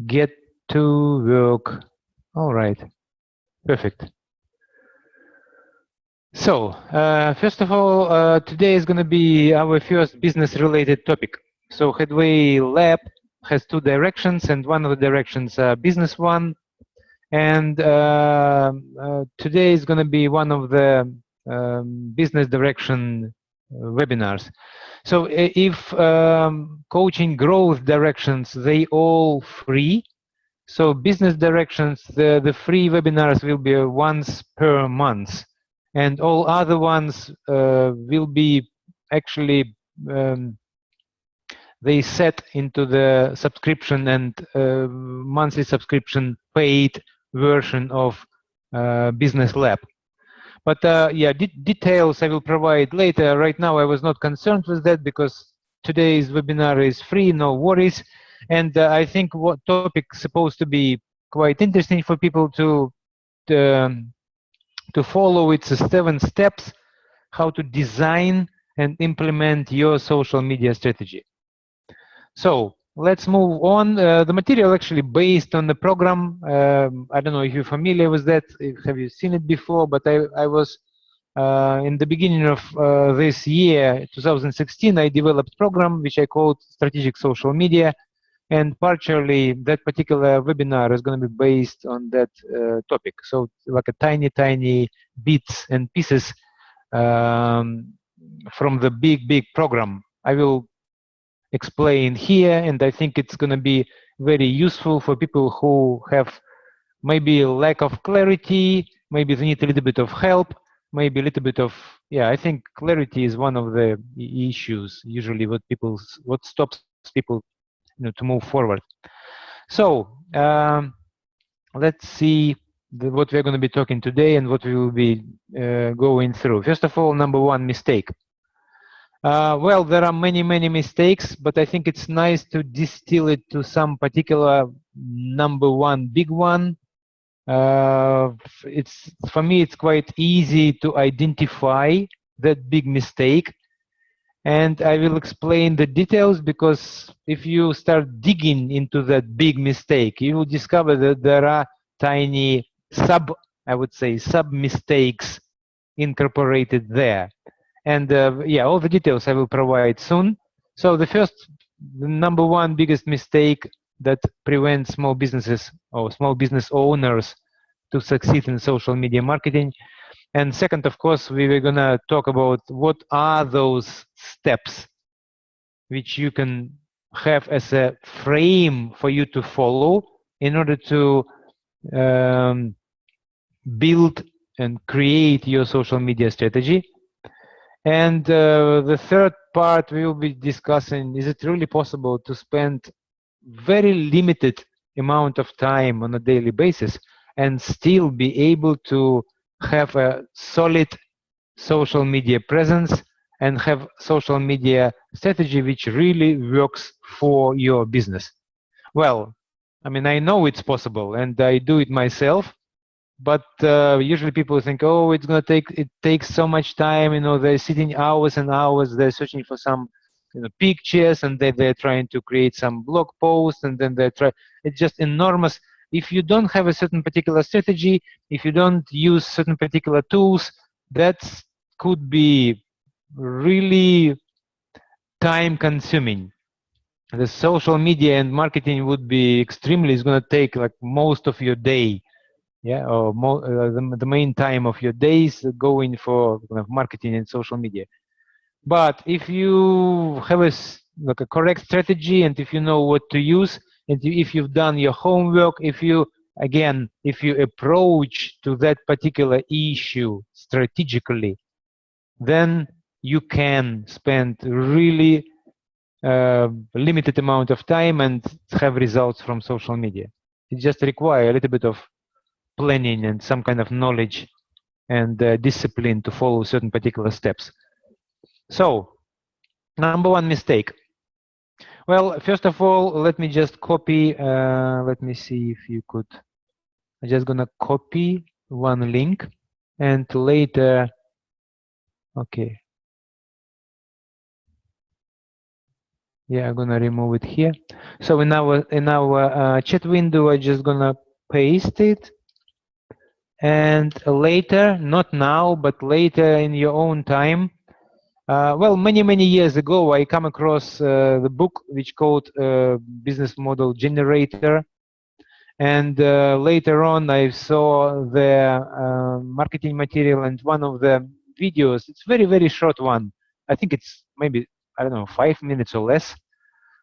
Get to work. All right, perfect. So, first of all, today is going to be our first business-related topic. So, Headway Lab has two directions, and one of the directions, business one. And today is going to be one of the business direction webinars. So, if coaching growth directions, they all free. So, business directions, the free webinars will be once per month. And all other ones will be actually they set into the subscription and monthly subscription paid version of Business Lab. But yeah, details I will provide later. Right now I was not concerned with that because today's webinar is free, no worries. And I think what topic is supposed to be quite interesting for people to follow. It's 7 steps how to design and implement your social media strategy. So let's move on. The material actually based on the program. I don't know if you're familiar with that. Have you seen it before? But I was in the beginning of this year, 2016, I developed a program which I called Strategic Social Media. And partially that particular webinar is going to be based on that topic. So like a tiny bits and pieces from the big program. I will explain here, and I think it's going to be very useful for people who have maybe a lack of clarity, maybe they need a little bit of help, maybe a little bit of, yeah, I think clarity is one of the issues usually what stops people to move forward. So let's see what we're going to be talking today and what we will be going through. First of all, number one mistake. Well, there are many mistakes, but I think it's nice to distill it to some particular number one big one. It's for me, it's quite easy to identify that big mistake. And I will explain the details because if you start digging into that big mistake, you will discover that there are tiny I would say sub mistakes incorporated there. And yeah, all the details I will provide soon. So the number one biggest mistake that prevents small businesses or small business owners to succeed in social media marketing. And second, of course, we were going to talk about what are those steps which you can have as a frame for you to follow in order to build and create your social media strategy. And the third part we will be discussing, is it really possible to spend very limited amount of time on a daily basis and still be able to have a solid social media presence and have social media strategy which really works for your business? Well, I mean, I know it's possible and I do it myself, but usually people think, oh, it takes so much time, they're sitting hours and hours, they're searching for some pictures, and they're trying to create some blog posts, and then it's just enormous. If you don't have a certain particular strategy, if you don't use certain particular tools, that could be really time consuming. The social media and marketing would be it's going to take like most of your day. Yeah, or the main time of your days going for marketing and social media. But if you have a correct strategy, and if you know what to use, and if you've done your homework, if you approach to that particular issue strategically, then you can spend really limited amount of time and have results from social media. It just requires a little bit of planning and some kind of knowledge and discipline to follow certain particular steps. So, number one mistake. Well, first of all, let me just copy. Let me see if you could. I'm just gonna copy one link, and later. Okay. Yeah, I'm gonna remove it here. So in our chat window, I'm just gonna paste it, and later, not now, but later in your own time. Well, many years ago, I come across the book which called Business Model Generator, and later on, I saw the marketing material and one of the videos. It's very short one. I think it's maybe, I don't know, 5 minutes or less.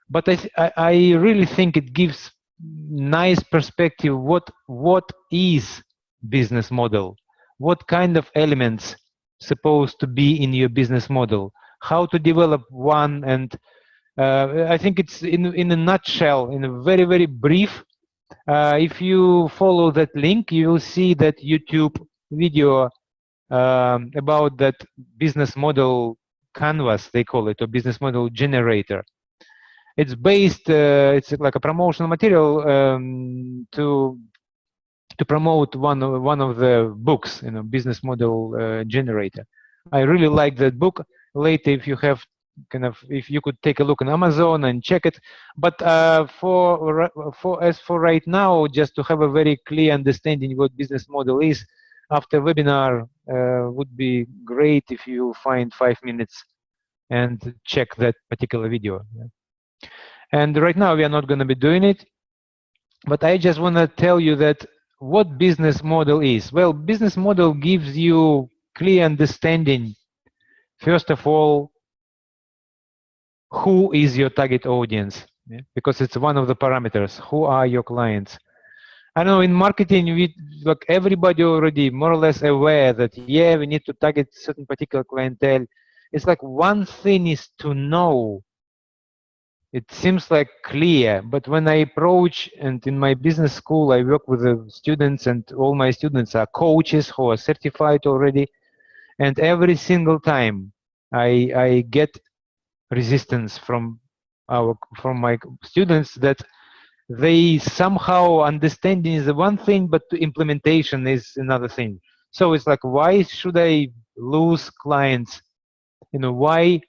But I really think it gives nice perspective. What is business model? What kind of elements supposed to be in your business model? How to develop one? And I think it's in a nutshell, in a very brief. If you follow that link, you will see that YouTube video about that business model canvas, they call it, or business model generator. It's based, it's like a promotional material to promote one of the books, business model generator. I really like that book. Later, if you have if you could take a look on Amazon and check it. But for right now, just to have a very clear understanding what business model is, after webinar would be great if you find 5 minutes and check that particular video. And right now we are not going to be doing it, but I just want to tell you that what business model is. Well, business model gives you clear understanding, first of all, who is your target audience, because it's one of the parameters. Who are your clients? I know in marketing, like everybody already more or less aware that, yeah, we need to target certain particular clientele. It's like one thing is to know. It seems like clear, but when I approach, and in my business school, I work with the students, and all my students are coaches who are certified already. And every single time I get resistance from my students that they somehow understanding is the one thing, but implementation is another thing. So it's like, why should I lose clients? Why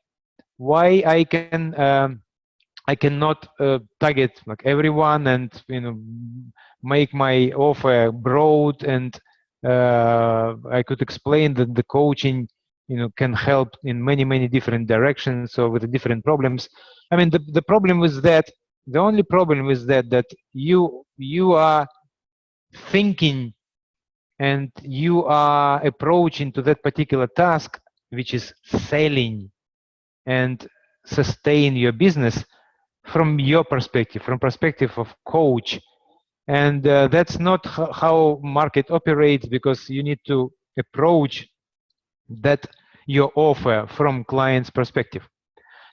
I cannot target like everyone and make my offer broad, and I could explain that the coaching can help in many different directions or with different problems. I mean, the problem was that the only problem is that you are thinking and you are approaching to that particular task, which is selling and sustain your business from your perspective, from perspective of coach. And that's not how market operates, because you need to approach that your offer from client's perspective.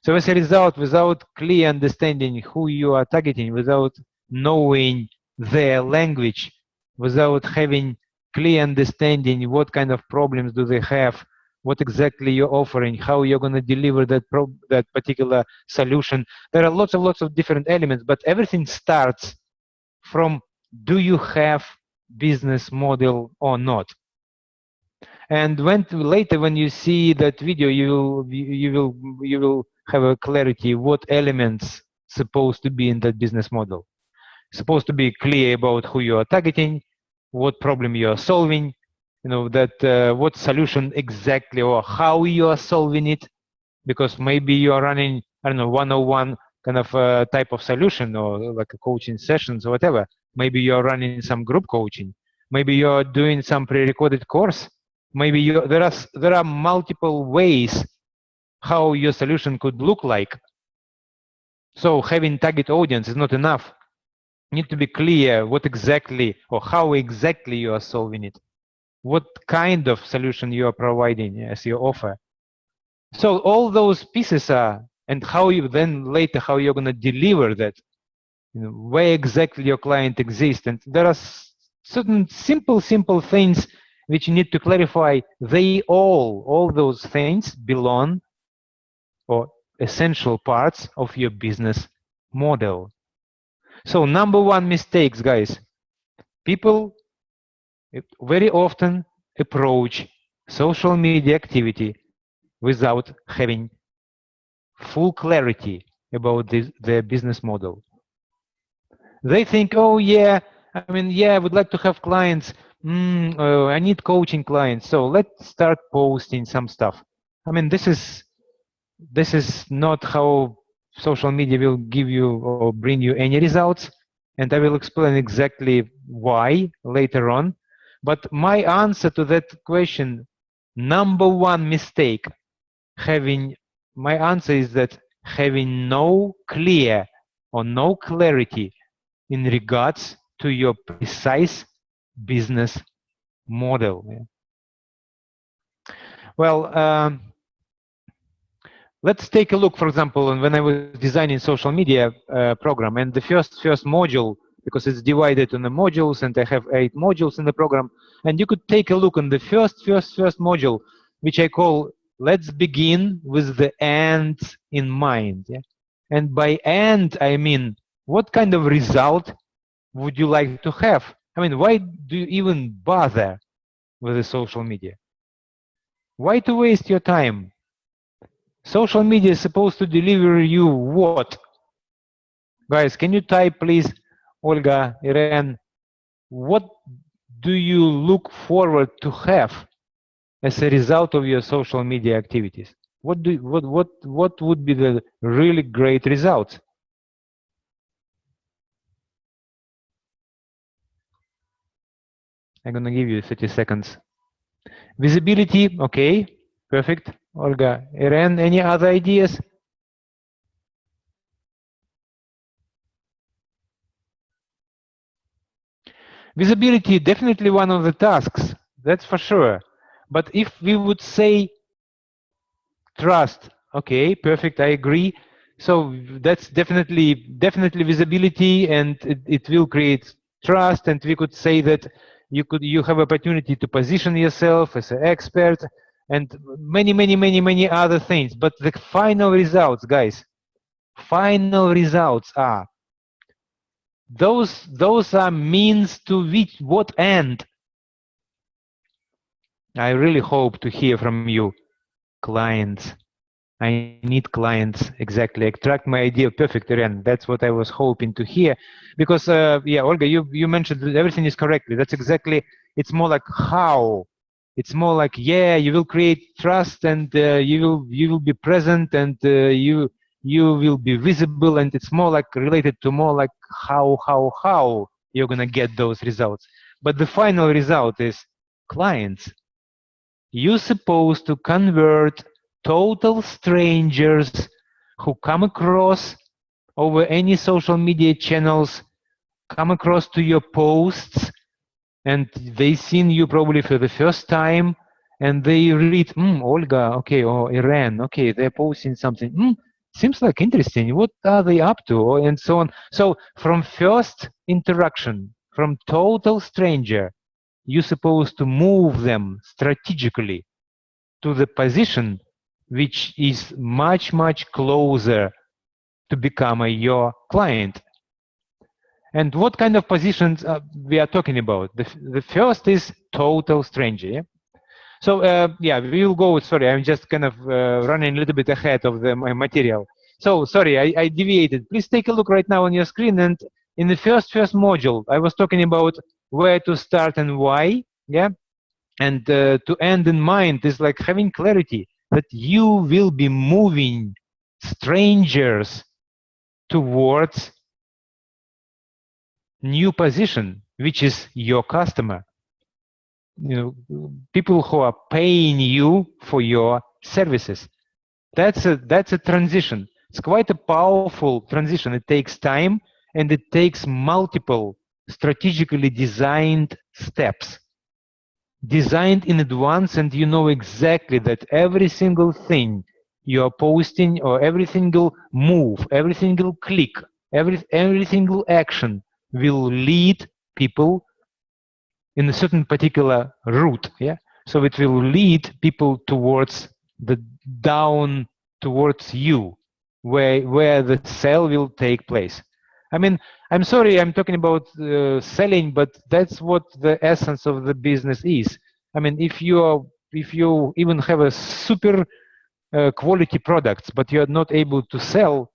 So as a result, without clear understanding who you are targeting, without knowing their language, without having clear understanding what kind of problems do they have, what exactly you're offering, how you're going to deliver that particular solution. There are lots of different elements, but everything starts from, do you have business model or not? And later when you see that video, you will have a clarity what elements supposed to be in that business model. Supposed to be clear about who you are targeting, what problem you are solving, what solution exactly or how you are solving it, because maybe you are running, I don't know, 101 kind of type of solution, or like a coaching sessions or whatever. Maybe you are running some group coaching. Maybe you are doing some pre-recorded course. Maybe there are multiple ways how your solution could look like. So having target audience is not enough. You need to be clear what exactly or how exactly you are solving it. What kind of solution you are providing as your offer. So all those pieces are, and how you then later, how you're going to deliver that, where exactly your client exists. And there are certain simple things which you need to clarify. They all those things belong, or essential parts of your business model. So number one mistakes, guys. People very often approach social media activity without having full clarity about their business model. They think, oh yeah, I mean, yeah, I would like to have clients. I need coaching clients, so let's start posting some stuff. I mean, this is not how social media will give you or bring you any results, and I will explain exactly why later on. But my answer to that question, number one mistake, having my answer is that having no clear or no clarity in regards to your precise business model. Well, let's take a look, for example, when I was designing social media program, and the first module, because it's divided into modules, and I have 8 modules in the program, and you could take a look on the first module, which I call "Let's begin with the end in mind." Yeah? And by end, I mean what kind of result would you like to have? I mean, why do you even bother with the social media? Why to waste your time? Social media is supposed to deliver you what? Guys, can you type, please? Olga, Irene, what do you look forward to have as a result of your social media activities? What would be the really great results? I'm gonna give you 30 seconds. Visibility, okay, perfect. Olga, Irene, any other ideas? Visibility, definitely one of the tasks, that's for sure. But if we would say trust, okay, perfect, I agree. So that's definitely visibility, and it will create trust, and we could say that you have opportunity to position yourself as an expert, and many other things. But the final results, guys, final results are those are means to which what end? I really hope to hear from you. Clients. I need clients. Exactly. Extract my idea. Perfect, Irene. That's what I was hoping to hear. Because, yeah, Olga, you mentioned that everything is correctly. That's exactly, it's more like how. It's more like, yeah, you will create trust, and you will be present, and you will be visible, and it's more like related to more like how you're gonna get those results. But the final result is clients. You're supposed to convert total strangers who come across over any social media channels, come across to your posts, and they seen you probably for the first time, and they read, Olga, okay, or Iran, okay, they're posting something. Seems like interesting. What are they up to? And so on. So from first interaction, from total stranger, you're supposed to move them strategically to the position which is much closer to become your client. And what kind of positions we are talking about? The first is total stranger. Yeah? So yeah, we will go. Sorry, I'm just kind of running a little bit ahead of my material. So sorry, I deviated. Please take a look right now on your screen. And in the first module, I was talking about where to start and why. Yeah, and to end in mind is like having clarity that you will be moving strangers towards new position, which is your customer. You know, people who are paying you for your services. That's a transition. It's quite a powerful transition. It takes time, and it takes multiple strategically designed steps. Designed in advance, and you know exactly that every single thing you're posting, or every single move, every single click, every single action will lead people in a certain particular route. Yeah, so it will lead people towards the down, towards you, where the sale will take place. I mean, I'm sorry, I'm talking about selling, but that's what the essence of the business is. I mean, if you even have a super quality products, but you're not able to sell,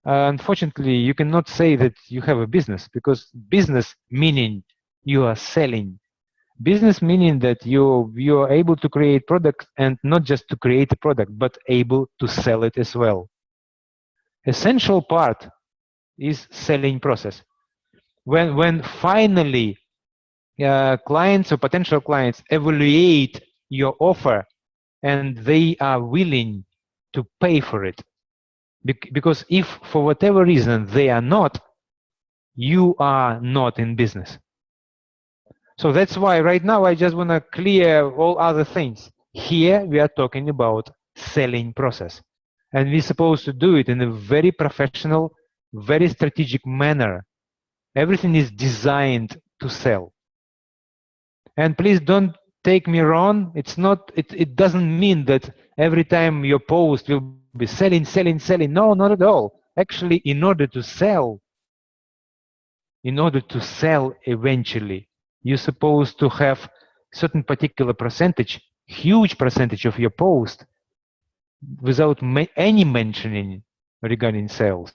unfortunately, you cannot say that you have a business, because business meaning you are selling. Business meaning that you are able to create product, and not just to create a product, but able to sell it as well. Essential part is selling process. When finally clients or potential clients evaluate your offer and they are willing to pay for it, because if for whatever reason they are not, you are not in business. So that's why right now I just want to clear all other things. Here we are talking about selling process, and we're supposed to do it in a very professional, very strategic manner. Everything is designed to sell. And please don't take me wrong. It's not. It doesn't mean that every time your post will be selling, selling, selling. No, not at all. Actually, in order to sell eventually, you're supposed to have certain particular percentage, huge percentage of your post without any mentioning regarding sales.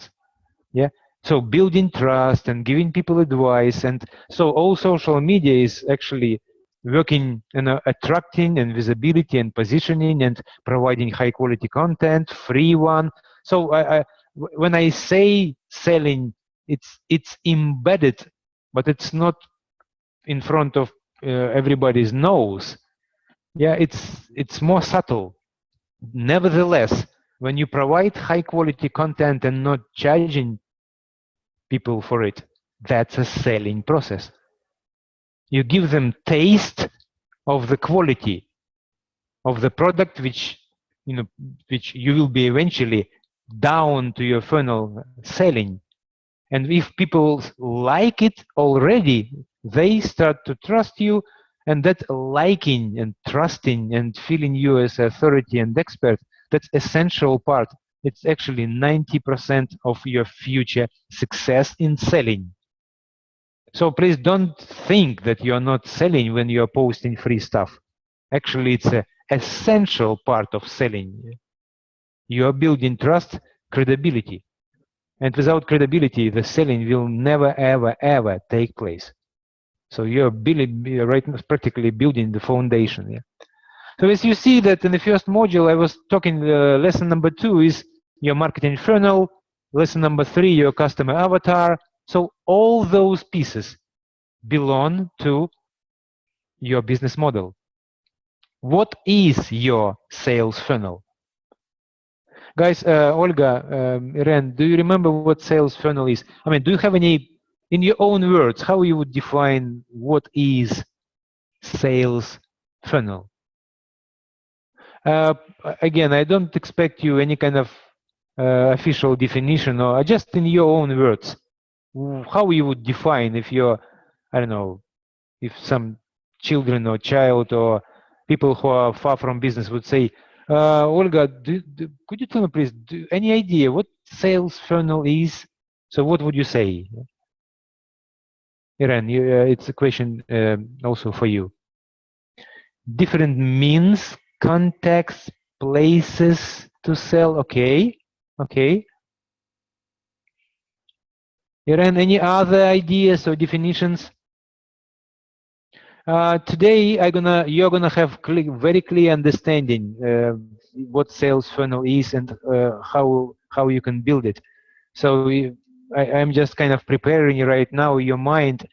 Yeah. So building trust and giving people advice, and so all social media is actually working in attracting and visibility and positioning and providing high quality content, free one. So when I say selling, it's embedded, but it's not in front of everybody's nose. Yeah, it's more subtle. Nevertheless, when you provide high quality content and not charging people for it, that's a selling process. You give them taste of the quality of the product, which you will be eventually down to your funnel selling. And if people like it already, they start to trust you, and that liking and trusting and feeling you as authority and expert, that's essential part. It's actually 90% of your future success in selling. So please don't think that you're not selling when you're posting free stuff. Actually, it's an essential part of selling. You are building trust, credibility. And without credibility, the selling will never, ever, ever take place. So you're right now practically building the foundation. Yeah. So as you see that in the first module, I was talking, lesson number 2 is your marketing funnel. Lesson number 3, your customer avatar. So all those pieces belong to your business model. What is your sales funnel? Guys, Olga, Irene, do you remember what sales funnel is? I mean, do you have any, in your own words, how you would define what is sales funnel? Again, I don't expect you any kind of official definition, or just in your own words, how you would define if you're, I don't know, if some children or child or people who are far from business would say, Olga, could you tell me please, any idea what sales funnel is? So what would you say? Iran, it's a question also for you. Different means, contexts, places to sell. Okay, okay. Iran, any other ideas or definitions? Today, you're gonna have very clear understanding what sales funnel is and how you can build it. So I'm just kind of preparing right now your mind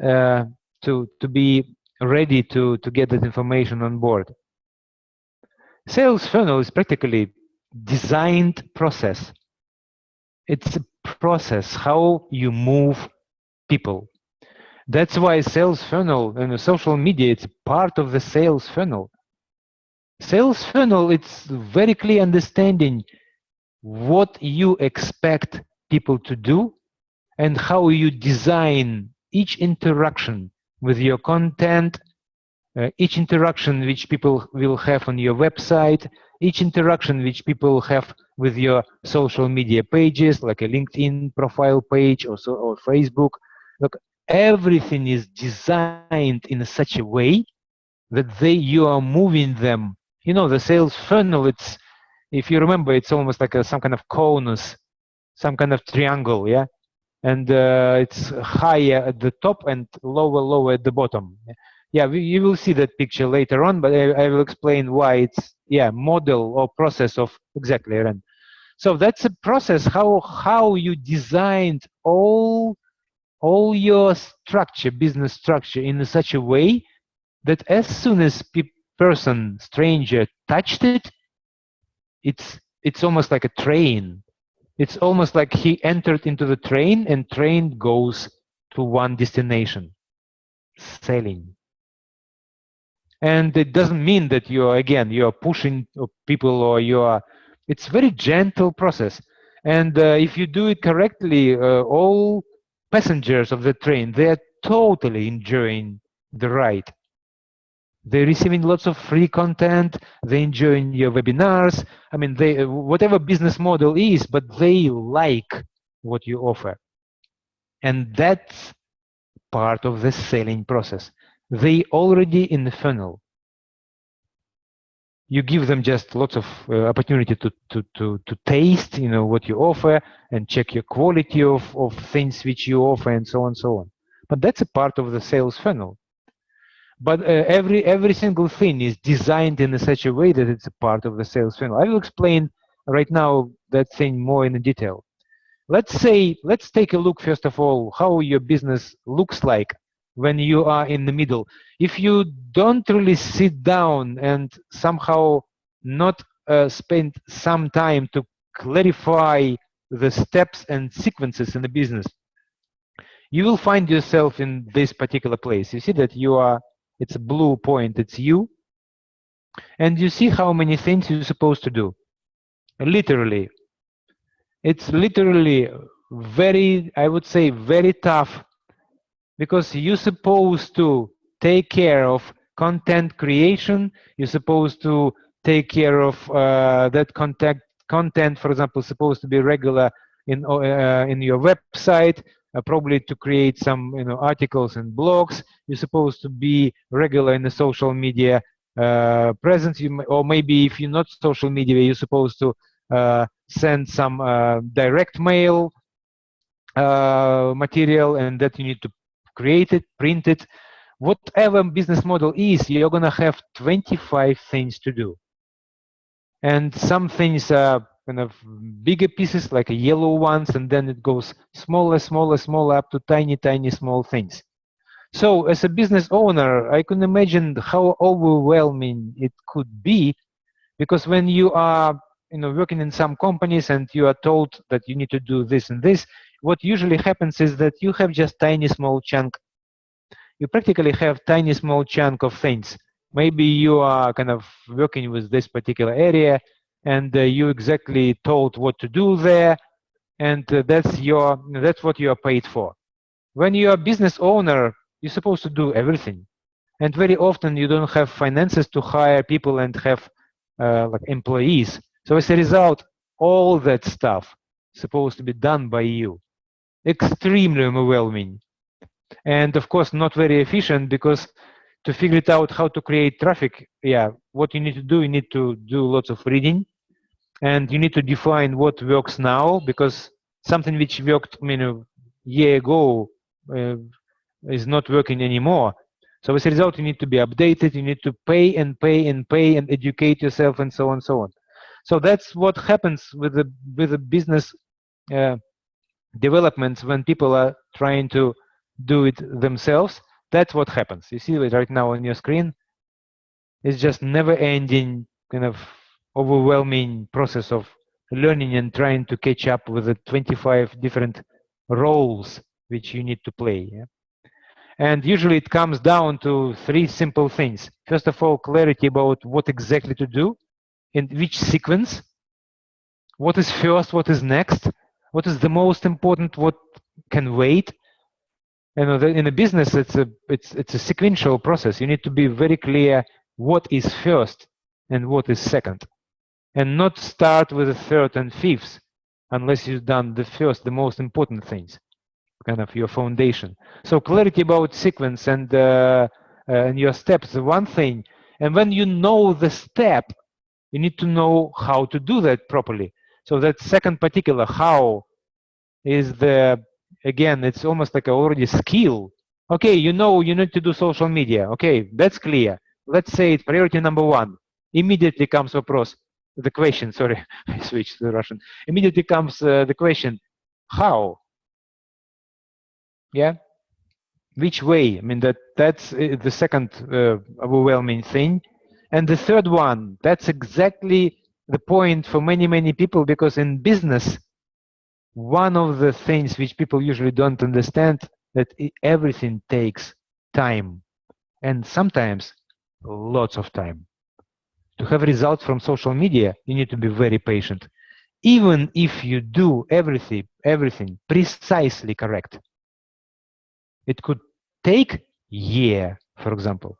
to be ready to get that information on board. Sales funnel is practically designed process. It's a process how you move people. That's why sales funnel and social media, it's part of the sales funnel. Sales funnel, it's very clear understanding what you expect people to do and how you design each interaction with your content, each interaction which people will have on your website, each interaction which people have with your social media pages, like a LinkedIn profile page or Facebook. Look, everything is designed in such a way that you are moving them. You know, the sales funnel, it's, if you remember, it's almost like some kind of conus. some kind of triangle, yeah, and it's higher at the top and lower at the bottom. Yeah, you will see that picture later on, but I will explain why it's, yeah, model or process of, exactly, Ren. So that's a process how you designed all your structure, business structure, in such a way that as soon as stranger touched it, it's almost like a train. It's almost like he entered into the train, and train goes to one destination: selling. And it doesn't mean that you're pushing people, or it's very gentle process. And if you do it correctly, all passengers of the train, they are totally enjoying the ride. They're receiving lots of free content. They're enjoying your webinars. I mean, they whatever business model is, but they like what you offer. And that's part of the selling process. They already in the funnel. You give them just lots of opportunity to taste, what you offer, and check your quality of things which you offer, and so on and so on. But that's a part of the sales funnel. But every single thing is designed in such a way that it's a part of the sales funnel. I will explain right now that thing more in detail. Let's take a look, first of all, how your business looks like when you are in the middle. If you don't really sit down and somehow not spend some time to clarify the steps and sequences in the business, you will find yourself in this particular place. You see that it's a blue point, it's you, and you see how many things you're supposed to do. Literally, it's literally very, I would say, very tough, because you're supposed to take care of content creation. You're supposed to take care of that content, for example, supposed to be regular in your website, probably to create some articles and blogs. You're supposed to be regular in the social media presence. Or maybe if you're not social media, you're supposed to send some direct mail material, and that you need to create it, print it. Whatever business model is, you're going to have 25 things to do. And some things are kind of bigger pieces, like yellow ones, and then it goes smaller, smaller, smaller, up to tiny, tiny, small things. So as a business owner, I can imagine how overwhelming it could be, because when you are working in some companies and you are told that you need to do this and this, what usually happens is that you have just tiny small chunk. You practically have tiny small chunk of things. Maybe you are kind of working with this particular area, and you exactly told what to do there, and that's what you are paid for. When you are a business owner, you're supposed to do everything, and very often you don't have finances to hire people and have like employees. So as a result, all that stuff is supposed to be done by you. Extremely overwhelming, and of course not very efficient, because to figure it out how to create traffic, what you need to do, you need to do lots of reading, and you need to define what works now, because something which worked a year ago is not working anymore. So as a result, you need to be updated, you need to pay and pay and pay and educate yourself, and so on and so on. So that's what happens with the business developments when people are trying to do it themselves. That's what happens. You see it right now on your screen. It's just never-ending, kind of overwhelming process of learning and trying to catch up with the 25 different roles which you need to play. Yeah? And usually it comes down to 3 simple things. First of all, clarity about what exactly to do, in which sequence, what is first, what is next, what is the most important, what can wait. In a business, it's a sequential process. You need to be very clear what is first and what is second, and not start with the third and fifth unless you've done the first, the most important things, kind of your foundation. So clarity about sequence and your steps is one thing. And when you know the step, you need to know how to do that properly. So that second particular, how, is the, again, it's almost like already skill. Okay, you know you need to do social media. Okay, that's clear. Let's say it's priority number one. Immediately comes the question, sorry, I switched to Russian. Immediately comes the question, how? Yeah, which way? I mean, that's the second overwhelming thing. And the third one, that's exactly the point for many people, because in business, one of the things which people usually don't understand, that everything takes time, and sometimes lots of time. To have results from social media, you need to be very patient. Even if you do everything precisely correct, it could take year, for example,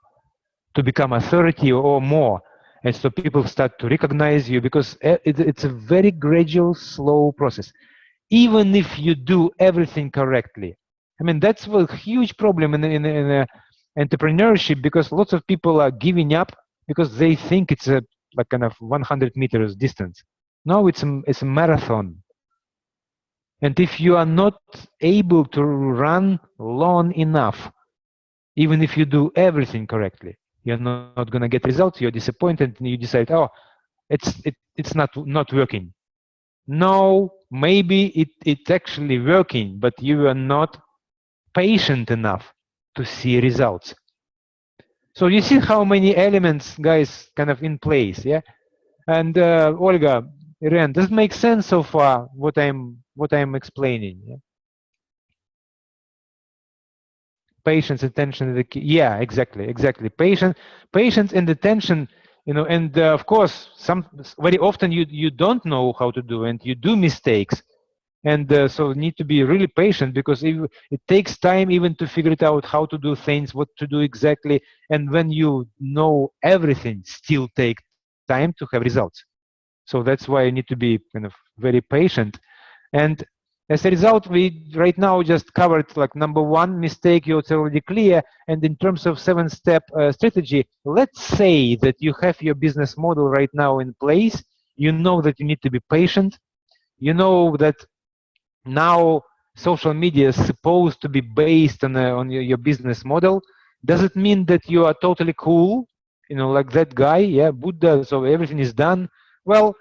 to become authority or more. And so people start to recognize you, because it's a very gradual, slow process. Even if you do everything correctly. I mean, that's a huge problem in entrepreneurship, because lots of people are giving up because they think it's a like kind of 100 meters distance. No, it's a marathon. And if you are not able to run long enough, even if you do everything correctly, you're not going to get results. You're disappointed, and you decide, oh, it's not working. No, maybe it's actually working, but you are not patient enough to see results. So you see how many elements, guys, kind of in place, yeah? And Olga, Irene, does it make sense so far what I'm explaining? Yeah? Patience, attention, the key. Yeah, exactly. Patience and attention, and of course, very often you don't know how to do, and you do mistakes. And so need to be really patient, because it takes time even to figure it out, how to do things, what to do exactly. And when you know everything, still take time to have results. So that's why you need to be kind of very patient. And as a result, we right now just covered like number one mistake, it's already clear. And in terms of 7-step strategy, let's say that you have your business model right now in place. You know that you need to be patient. You know that now social media is supposed to be based on your business model. Does it mean that you are totally cool, like that guy, yeah, Buddha, so everything is done? Well,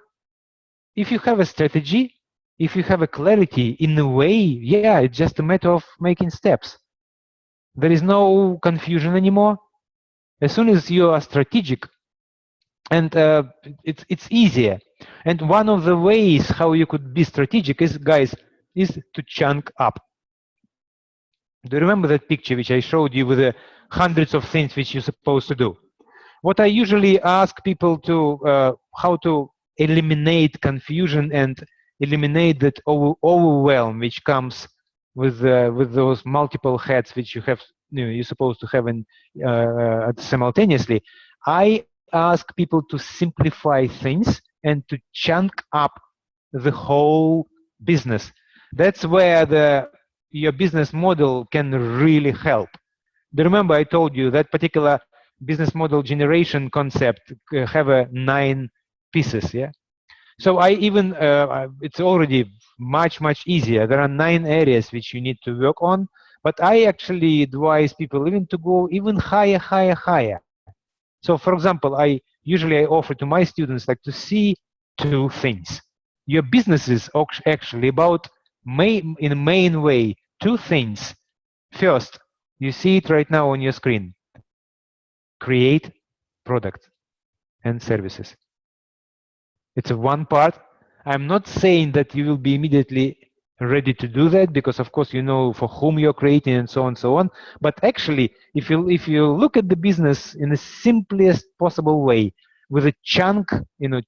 if you have a strategy, if you have a clarity, in a way, yeah, it's just a matter of making steps. There is no confusion anymore. As soon as you are strategic, and it's easier. And one of the ways how you could be strategic is, guys, is to chunk up. Do you remember that picture which I showed you with the hundreds of things which you're supposed to do? What I usually ask people to, how to eliminate confusion and eliminate that overwhelm which comes with those multiple heads which you have, you're supposed to have in, simultaneously. I ask people to simplify things and to chunk up the whole business. That's where your business model can really help. Do you remember I told you that particular business model generation concept have 9 pieces, yeah? So I even, it's already much easier. There are 9 areas which you need to work on, but I actually advise people even to go even higher. So for example, usually I offer to my students like to see 2 things. Your business is actually about, in a main way, 2 things. First, you see it right now on your screen. Create products and services. It's a one part. I'm not saying that you will be immediately ready to do that, because of course you know for whom you're creating and so on. But actually, if you look at the business in the simplest possible way, with a chunk,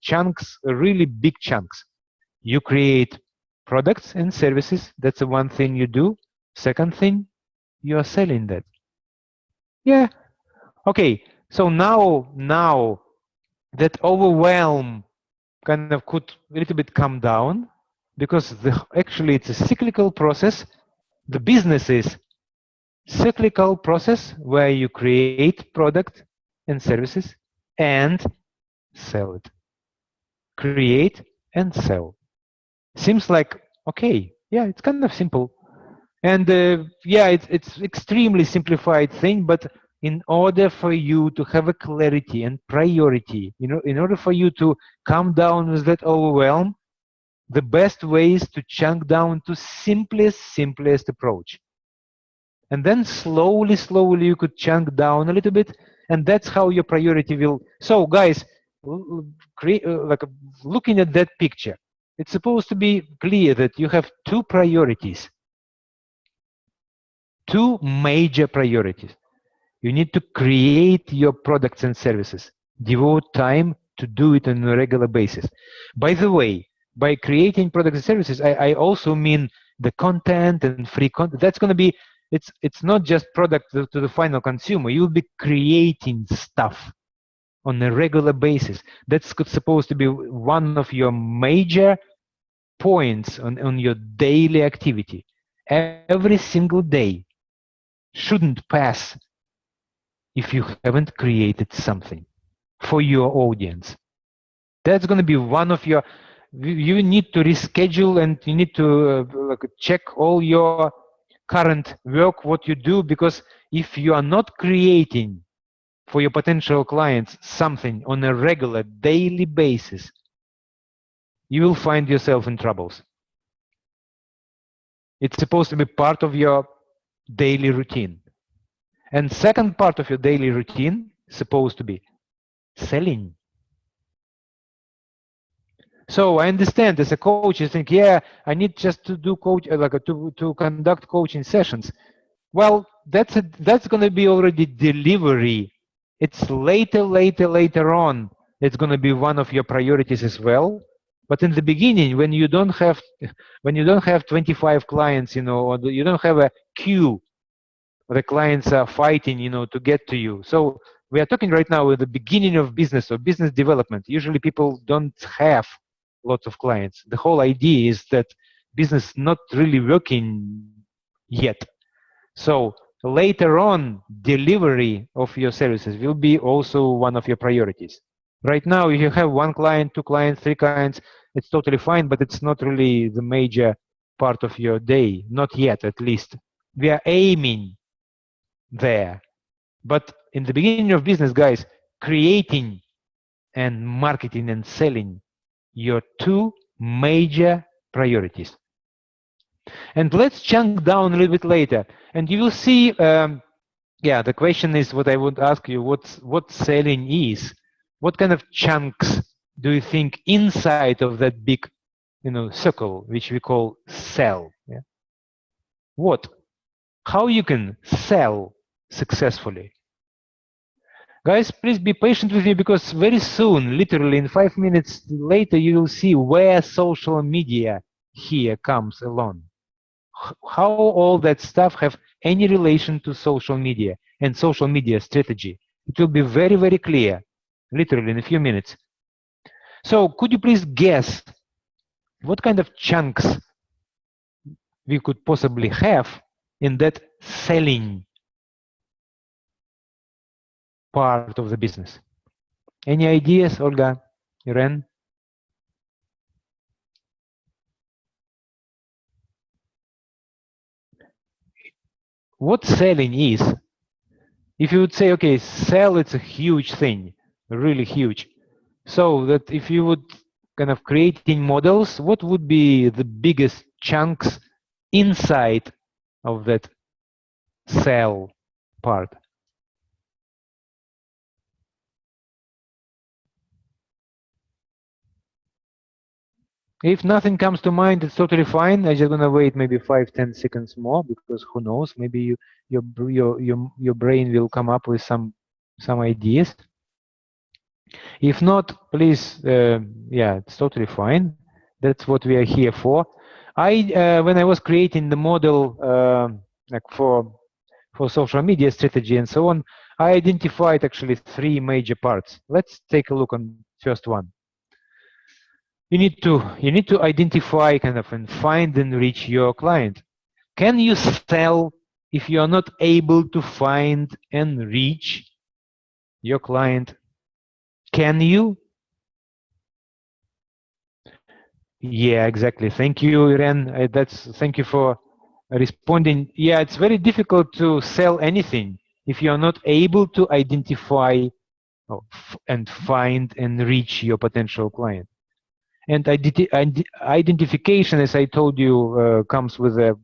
chunks, really big chunks, you create products and services. That's the one thing you do. Second thing, you are selling that. Yeah. Okay. So now that overwhelm kind of could a little bit come down, because actually it's a cyclical process. The business is cyclical process where you create product and services and sell it. Create and sell. Seems like, okay, Yeah, it's kind of simple. And yeah, it's extremely simplified thing, but in order for you to have a clarity and priority, in order for you to come down with that overwhelm, the best way is to chunk down to simplest approach. And then slowly you could chunk down a little bit, and that's how your priority will. So guys, create looking at that picture, it's supposed to be clear that you have two priorities, two major priorities. You need to create your products and services, devote time to do it on a regular basis. By the way, by creating products and services, I also mean the content and free content. That's going to be, it's not just product to the final consumer. You'll be creating stuff on a regular basis. That's supposed to be one of your major points on your daily activity. Every single day shouldn't pass if you haven't created something for your audience. That's going to be one of your, you need to reschedule, and you need to check all your current work, what you do, because if you are not creating for your potential clients something on a regular daily basis, you will find yourself in troubles. It's supposed to be part of your daily routine. And second part of your daily routine is supposed to be selling. So I understand as a coach, you think, yeah, I need just to do coach, to conduct coaching sessions. Well, that's going to be already delivery. It's later on. It's going to be one of your priorities as well. But in the beginning, when you don't have 25 clients, or you don't have a queue, the clients are fighting, to get to you. So we are talking right now at the beginning of business or business development. Usually people don't have lots of clients. The whole idea is that business not really working yet. So later on, delivery of your services will be also one of your priorities. Right now, if you have one client, two clients, three clients, it's totally fine, but it's not really the major part of your day. Not yet, at least. We are aiming there. But in the beginning of business, guys, creating and marketing and selling, your two major priorities. And let's chunk down a little bit later, and you will see. Yeah, the question is what I would ask you: what selling is? What kind of chunks do you think inside of that big, circle which we call sell? Yeah? What? How you can sell successfully? Guys, please be patient with me, because very soon, literally in 5 minutes later, you will see where social media here comes along. How all that stuff have any relation to social media and social media strategy. It will be very clear, literally in a few minutes. So could you please guess what kind of chunks we could possibly have in that selling part of the business? Any ideas, Olga, Irene? What selling is, if you would say, okay, sell, it's a huge thing, really huge. So that if you would kind of creating models, what would be the biggest chunks inside of that sell part? If nothing comes to mind, it's totally fine. I'm just gonna wait maybe 5-10 seconds more, because who knows, maybe your brain will come up with some ideas. If not, please, yeah, it's totally fine. That's what we are here for. When I was creating the model like for social media strategy and so on, I identified actually 3 major parts. Let's take a look on first one. You need to identify kind of and find and reach your client. Can you sell if you are not able to find and reach your client? Can you? Yeah, exactly. Thank you, Irene. Thank you for responding. Yeah, it's very difficult to sell anything if you are not able to identify and find and reach your potential client. And identification, as I told you, comes with a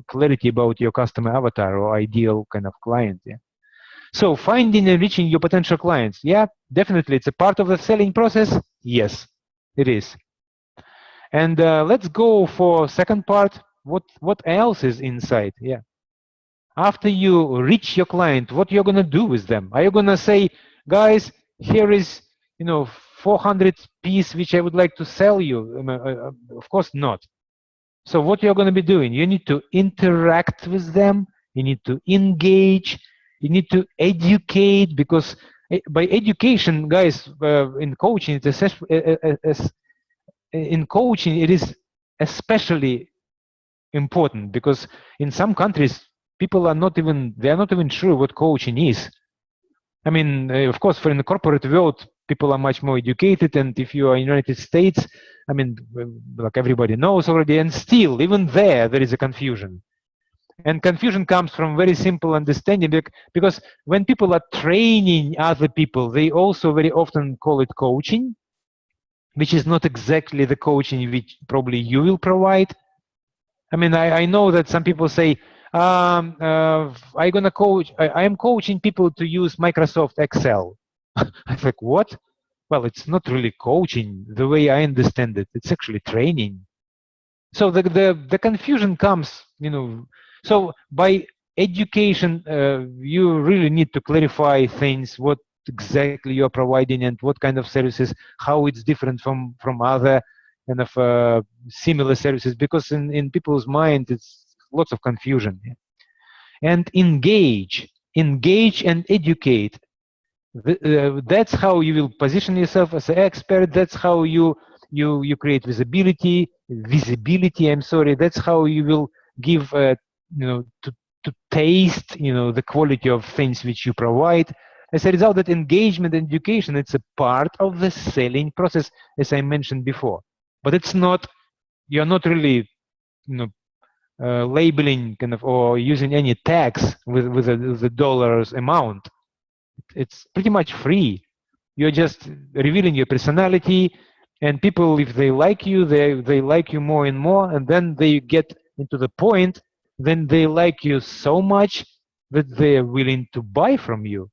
clarity about your customer avatar or ideal kind of client. Yeah. So finding and reaching your potential clients, yeah, definitely, it's a part of the selling process. Yes, it is. And let's go for second part. What else is inside? Yeah. After you reach your client, what you're gonna do with them? Are you gonna say, guys, here is 400 piece which I would like to sell you? Of course not. So what you're gonna be doing? You need to interact with them. You need to engage. You need to educate, because by education, guys, in coaching, in coaching, it is especially important, because in some countries people are not even sure what coaching is. I mean, of course, for in the corporate world, people are much more educated, and if you are in the United States, I mean, like everybody knows already, and still, even there is a confusion. And confusion comes from very simple understanding, because when people are training other people, they also very often call it coaching, which is not exactly the coaching which probably you will provide. I mean, I know that some people say, I am coaching people to use Microsoft Excel. I'm like, what? Well, it's not really coaching the way I understand it. It's actually training. So the confusion comes, so by education, you really need to clarify things, what exactly you're providing and what kind of services, how it's different from other kind of similar services, because in people's mind, it's lots of confusion. And engage and educate. That's how you will position yourself as an expert. That's how you create visibility. I'm sorry. That's how you will give to taste the quality of things which you provide. As a result, that engagement and education, it's a part of the selling process, as I mentioned before. But it's not. You're not really labeling kind of or using any tags with the dollars amount. It's pretty much free. You're just revealing your personality, and people, if they like you, they like you more and more, and then they get into the point, then they like you so much that they're willing to buy from you.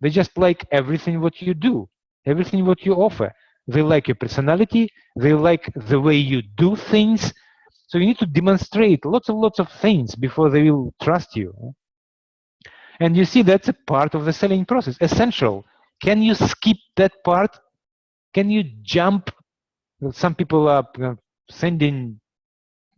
They just like everything what you do, everything what you offer. They like your personality, they like the way you do things. So you need to demonstrate lots of things before they will trust you. And you see, that's a part of the selling process, essential. Can you skip that part? Can you jump? Some people are sending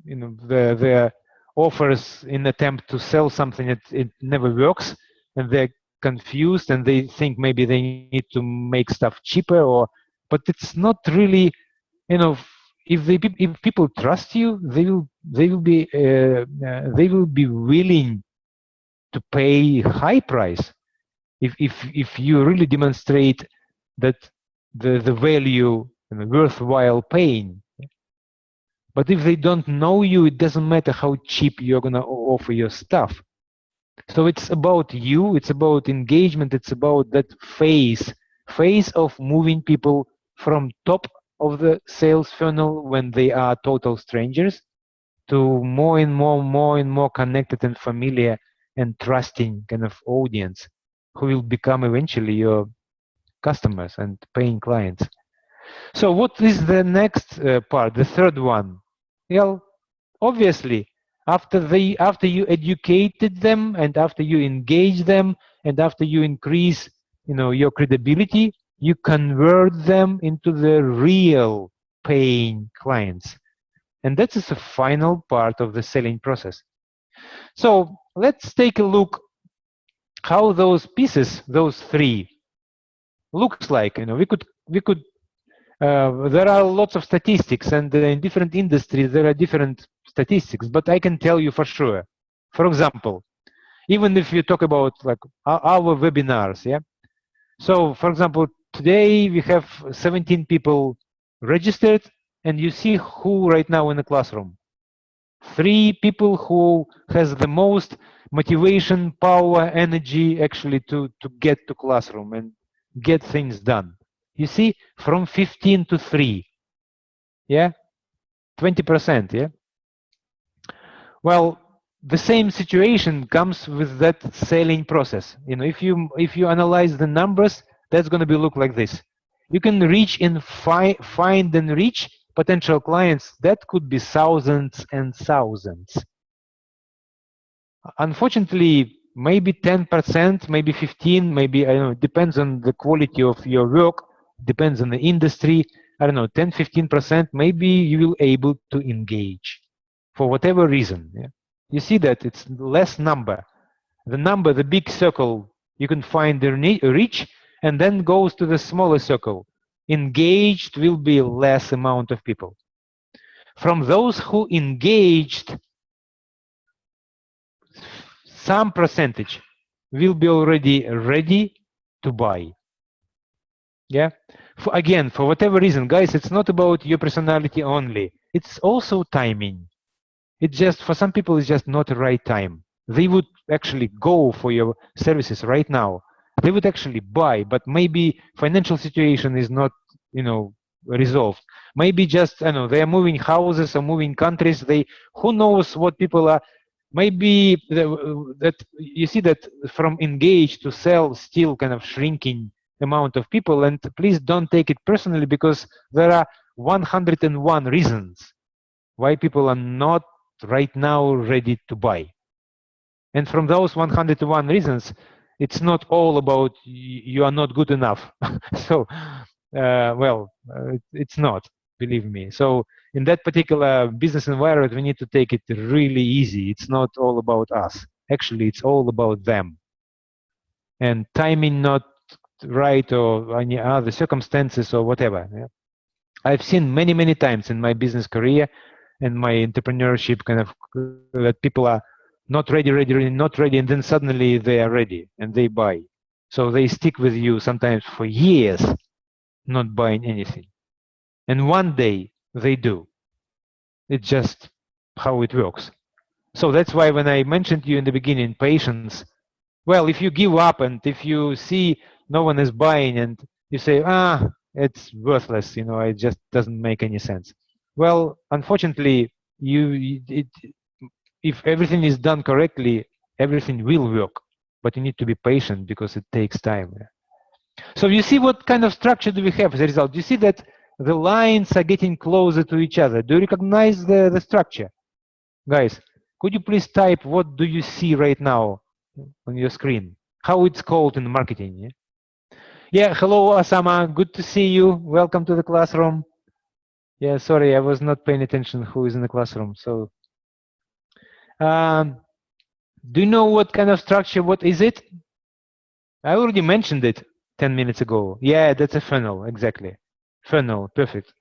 their offers in attempt to sell something that it never works, and they're confused, and they think maybe they need to make stuff cheaper, but it's not really, if people trust you, they will be willing to pay high price if you really demonstrate that the value worthwhile paying. But if they don't know you, it doesn't matter how cheap you're gonna offer your stuff. So it's about you, it's about engagement, it's about that phase of moving people from top of the sales funnel when they are total strangers to more and more connected and familiar and trusting kind of audience who will become eventually your customers and paying clients. So what is the next part, the third one? Well, obviously, after you educated them and after you engage them and after you increase your credibility, you convert them into the real paying clients. And that is the final part of the selling process. So let's take a look how those pieces, those three, looks like. There are lots of statistics, and in different industries there are different statistics. But I can tell you for sure. For example, even if you talk about like our webinars, yeah. So for example, today we have 17 people registered, and you see who right now in the classroom. 3 people who has the most motivation, power, energy actually to get to classroom and get things done. You see, from 15 to 3. Yeah, 20%. Yeah. Well, the same situation comes with that selling process. You know, if you analyze the numbers, that's going to be look like this. You can reach and find and reach potential clients. That could be thousands and thousands. Unfortunately, maybe 10%, maybe 15, maybe, I don't know, depends on the quality of your work, depends on the industry. I don't know, 10, 15%, maybe you will able to engage for whatever reason. Yeah? You see that it's less number. The number, the big circle, you can find the reach, and then goes to the smaller circle. Engaged will be less amount of people. From those who engaged, some percentage will be already ready to buy. Yeah. Again, for whatever reason, guys, it's not about your personality only. It's also timing. It's just, for some people, it's just not the right time. They would actually go for your services right now. They would actually buy, but maybe financial situation is not, you know, resolved. Maybe just, I don't know, they are moving houses or moving countries. Who knows what people are. Maybe that you see that from engage to sell still kind of shrinking amount of people. And please don't take it personally, because there are 101 reasons why people are not right now ready to buy. And from those 101 reasons, it's not all about you are not good enough. So, it's not, believe me. So in that particular business environment, we need to take it really easy. It's not all about us. Actually, it's all about them. And timing not right, or any other circumstances or whatever. Yeah? I've seen many, many times in my business career and my entrepreneurship kind of that people are not ready, not ready, and then suddenly they are ready and they buy. So they stick with you sometimes for years, not buying anything. And one day they do. It's just how it works. So that's why when I mentioned to you in the beginning, patience, well, if you give up and if you see no one is buying and you say, it's worthless, you know, it just doesn't make any sense. Well, unfortunately, if everything is done correctly, everything will work, but you need to be patient because it takes time. So you see what kind of structure do we have as a result? You see that the lines are getting closer to each other. Do you recognize the structure? Guys, could you please type what do you see right now on your screen? How it's called in marketing? Yeah, hello, Asama. Good to see you. Welcome to the classroom. Yeah, sorry, I was not paying attention who is in the classroom. So, do you know what kind of structure? What is it? I already mentioned it 10 minutes ago. Yeah, that's a funnel, exactly. Funnel, perfect.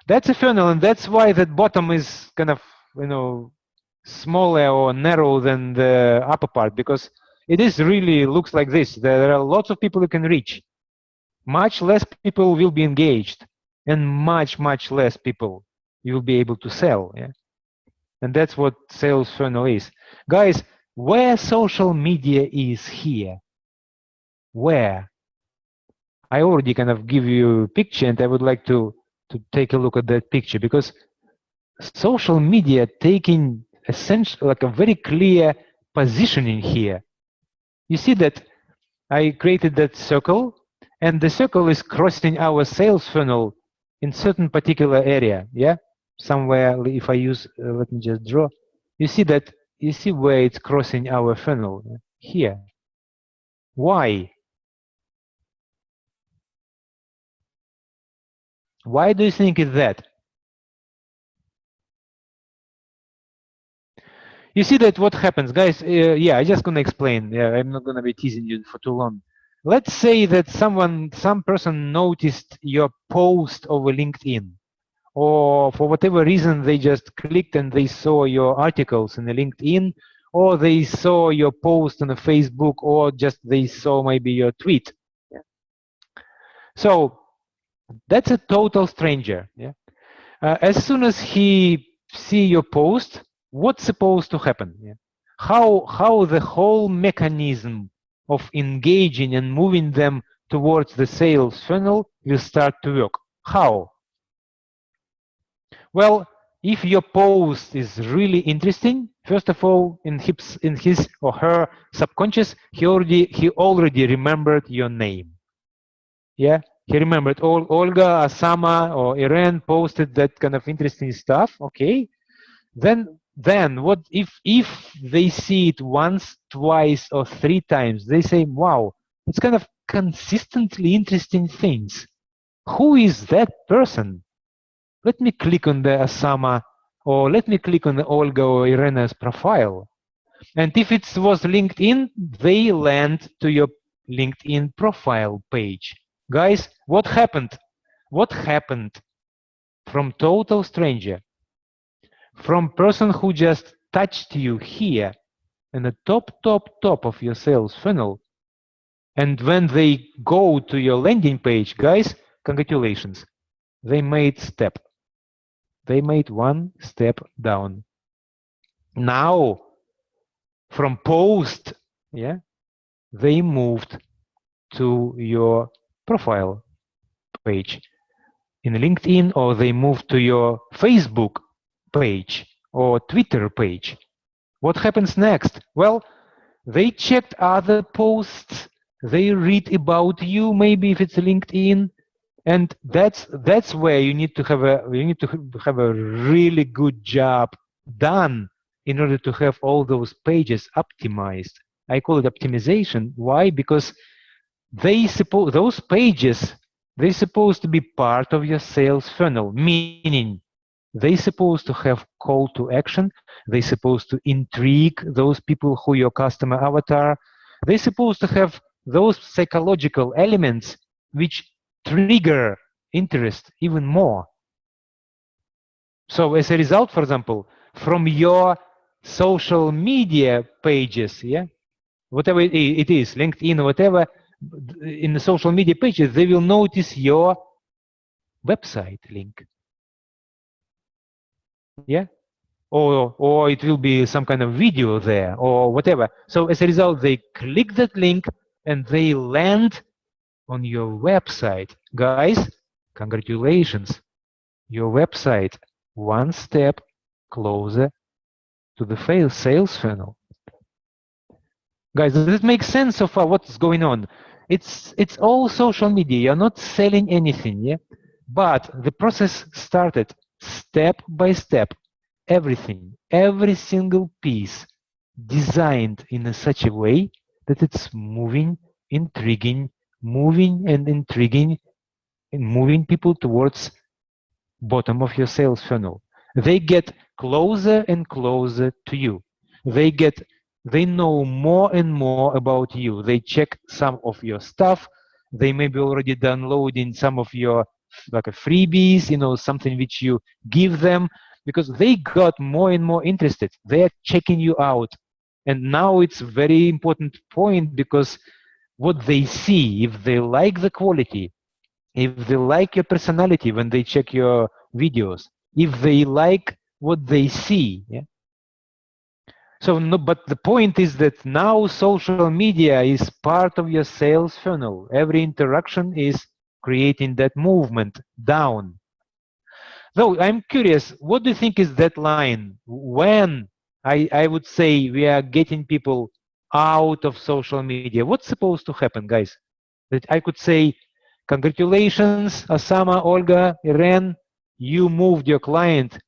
That's a funnel, and that's why that bottom is kind of, you know, smaller or narrow than the upper part, because it is really looks like this. There are lots of people you can reach. Much less people will be engaged, and much less people you will be able to sell. Yeah? And that's what sales funnel is. Guys, where social media is here? Where? I already kind of give you a picture, and I would like to take a look at that picture, because social media taking essential, like a very clear positioning here. You see that I created that circle, and the circle is crossing our sales funnel in certain particular area. Yeah, somewhere. If I use, let me just draw. You see that. You see where it's crossing our funnel here. Why? Why do you think it's that? You see that what happens, guys? Yeah, I'm just gonna explain. Yeah, I'm not gonna be teasing you for too long. Let's say that some person noticed your post over LinkedIn, or for whatever reason they just clicked and they saw your articles in the LinkedIn, or they saw your post on the Facebook, or just they saw maybe your tweet. Yeah. So that's a total stranger. Yeah. As soon as he see your post, what's supposed to happen? Yeah. How the whole mechanism of engaging and moving them towards the sales funnel will start to work. How? Well, if your post is really interesting, first of all, in his or her subconscious, he already remembered your name. Yeah, he remembered Olga, Asama, or Irene posted that kind of interesting stuff. Okay, then what if they see it once, twice, or three times? They say, "Wow, it's kind of consistently interesting things. Who is that person? Let me click on the Asama, or let me click on the Olga or Irena's profile." And if it was LinkedIn, they land to your LinkedIn profile page. Guys, what happened? What happened from total stranger, from person who just touched you here in the top of your sales funnel, and when they go to your landing page, guys, congratulations, they made one step down. Now, from post, yeah, they moved to your profile page in LinkedIn, or they moved to your Facebook page or Twitter page. What happens next? Well, they checked other posts, they read about you, maybe if it's LinkedIn, and that's where you need to have a really good job done in order to have all those pages optimized. I call it optimization. Why? Because those pages, they're supposed to be part of your sales funnel, meaning they're supposed to have call to action. They're supposed to intrigue those people who your customer avatar. They're supposed to have those psychological elements which trigger interest even more. So as a result, for example, from your social media pages, yeah, whatever it is, LinkedIn, whatever, in the social media pages, they will notice your website link. Yeah, or it will be some kind of video there or whatever. So as a result, they click that link and they land on your website. Guys, congratulations, your website one step closer to the sales funnel. Guys, does it make sense so far what's going on? It's all social media. You're not selling anything, yeah? But the process started step by step. Everything, every single piece designed in such a way that it's moving, intriguing, moving and intriguing, and moving people towards bottom of your sales funnel. They get closer and closer to you. They know more and more about you. They check some of your stuff. They may be already downloading some of your like a freebies, something which you give them, because they got more and more interested. They are checking you out. And now it's a very important point, because what they see, if they like the quality, if they like your personality when they check your videos, if they like what they see, yeah. So no, but the point is that now social media is part of your sales funnel. Every interaction is creating that movement down. So I'm curious, what do you think is that line? When I would say we are getting people out of social media, what's supposed to happen, guys? That I could say, congratulations, Asama, Olga, Irene, you moved your client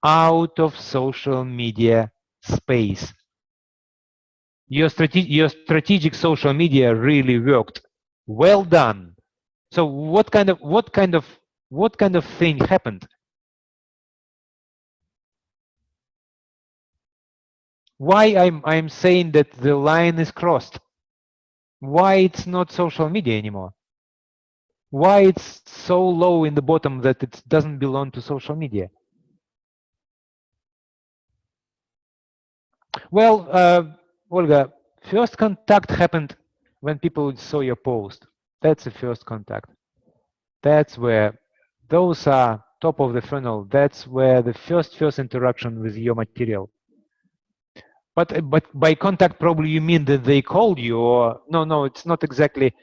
out of social media space. Your strategic social media really worked. Well done. So what kind of thing happened? Why I'm saying that the line is crossed? Why it's not social media anymore? Why it's so low in the bottom that it doesn't belong to social media? Well, Olga, first contact happened when people saw your post. That's the first contact. That's where those are top of the funnel. That's where the first interaction with your material. But by contact, probably you mean that they called you, or no, it's not exactly.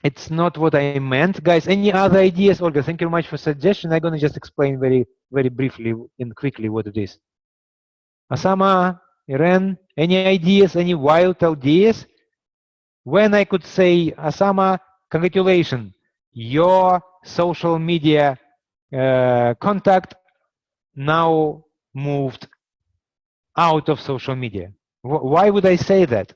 It's not what I meant, guys. Any other ideas, Olga? Thank you very much for suggestion. I'm gonna just explain very briefly and quickly what it is. Asama, Irene, any ideas? Any wild ideas? When I could say, Asama, congratulations, your social media contact now moved out of social media. Why would I say that?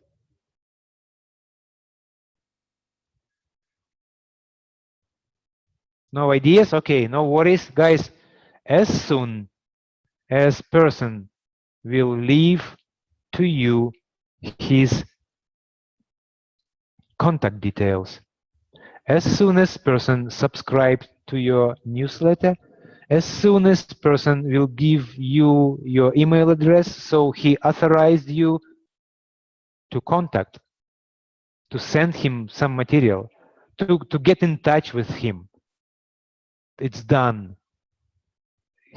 No ideas? Okay, no worries, guys. As soon as person will leave to you his contact details, as soon as person subscribes to your newsletter, as soon as person will give you your email address, so he authorized you to contact, to send him some material, to get in touch with him. It's done.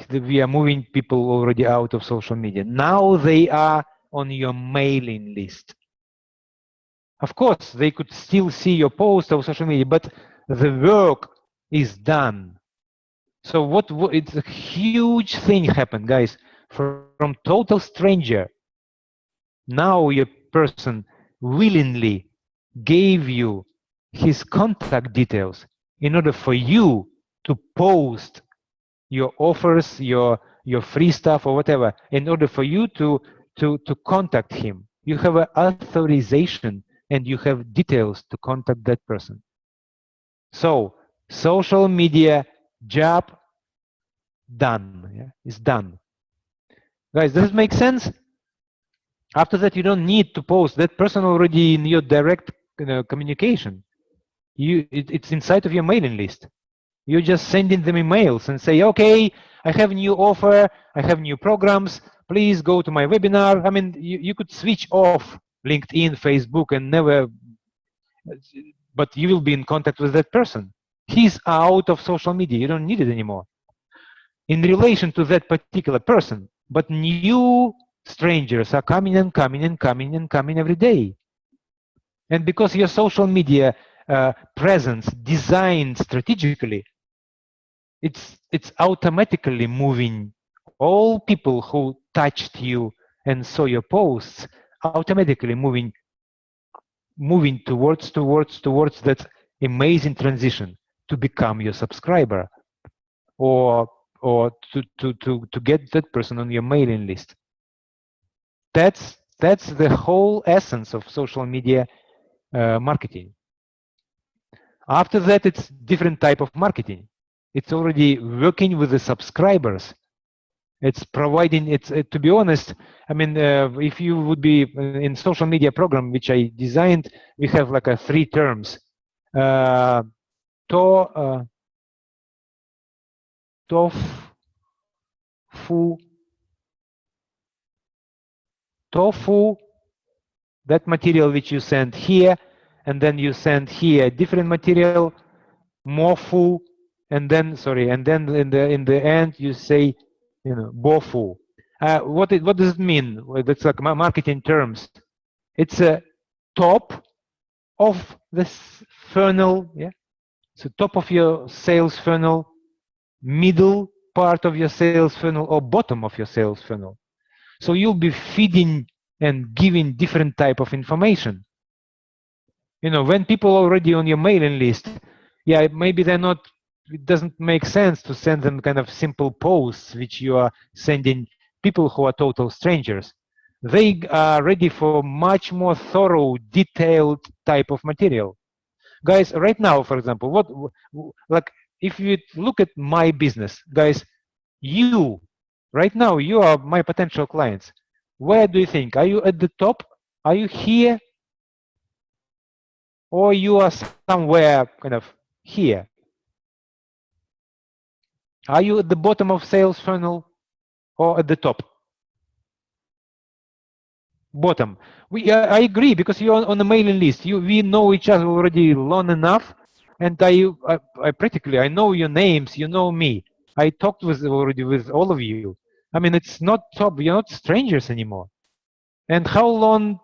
We are moving people already out of social media. Now they are on your mailing list. Of course, they could still see your post on social media, but the work is done. So it's a huge thing happened, guys. From total stranger, now your person willingly gave you his contact details in order for you to post your offers, your free stuff or whatever, in order for you to contact him. You have an authorization and you have details to contact that person. So social media job done. Yeah, it's done. Guys, does it make sense? After that, you don't need to post. That person already in your direct communication. It's inside of your mailing list. You're just sending them emails and say, okay, I have a new offer, I have new programs, please go to my webinar. I mean, you could switch off LinkedIn, Facebook, and never, but you will be in contact with that person. He's out of social media. You don't need it anymore. In relation to that particular person, but new strangers are coming and coming and coming and coming every day. And because your social media presence designed strategically, it's automatically moving all people who touched you and saw your posts, automatically moving towards that amazing transition to become your subscriber, or to get that person on your mailing list. That's the whole essence of social media marketing. After that, it's different type of marketing. It's already working with the subscribers. It's providing, to be honest, I mean, if you would be in social media program, which I designed, we have like a 3 terms. Tofu, that material which you send here, and then you send here different material, mofu, and then in the end you say, bofu. What does it mean? Well, that's like marketing terms. It's a top of the funnel, yeah. So top of your sales funnel, middle part of your sales funnel, or bottom of your sales funnel. So you'll be feeding and giving different type of information. When people already on your mailing list, yeah, maybe they're not, it doesn't make sense to send them kind of simple posts which you are sending people who are total strangers. They are ready for much more thorough, detailed type of material. Guys, right now, for example, like if you look at my business, guys, you, right now, you are my potential clients. Where do you think? Are you at the top? Are you here? Or you are somewhere kind of here? Are you at the bottom of sales funnel or at the top? Bottom. I agree, because you're on the mailing list. We know each other already long enough and I practically, I know your names, you know me. I talked with already with all of you. I mean, it's not top. You're not strangers anymore. And how long,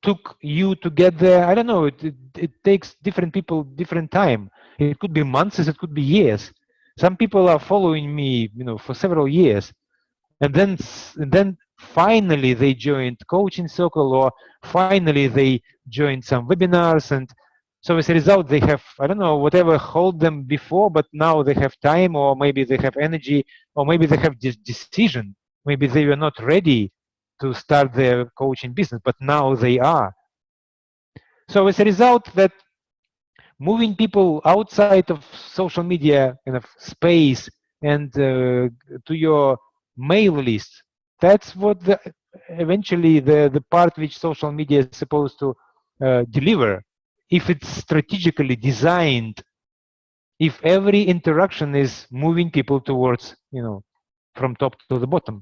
took you to get there? I don't know. It takes different people different time. It could be months, it could be years. Some people are following me, for several years, and then finally they joined coaching circle, or finally they joined some webinars, and so as a result they have, I don't know, whatever hold them before, but now they have time, or maybe they have energy, or maybe they have this decision. Maybe they were not ready to start their coaching business, but now they are. So as a result, that moving people outside of social media kind of space and to your mail list, that's what eventually the part which social media is supposed to deliver, if it's strategically designed, if every interaction is moving people towards, from top to the bottom.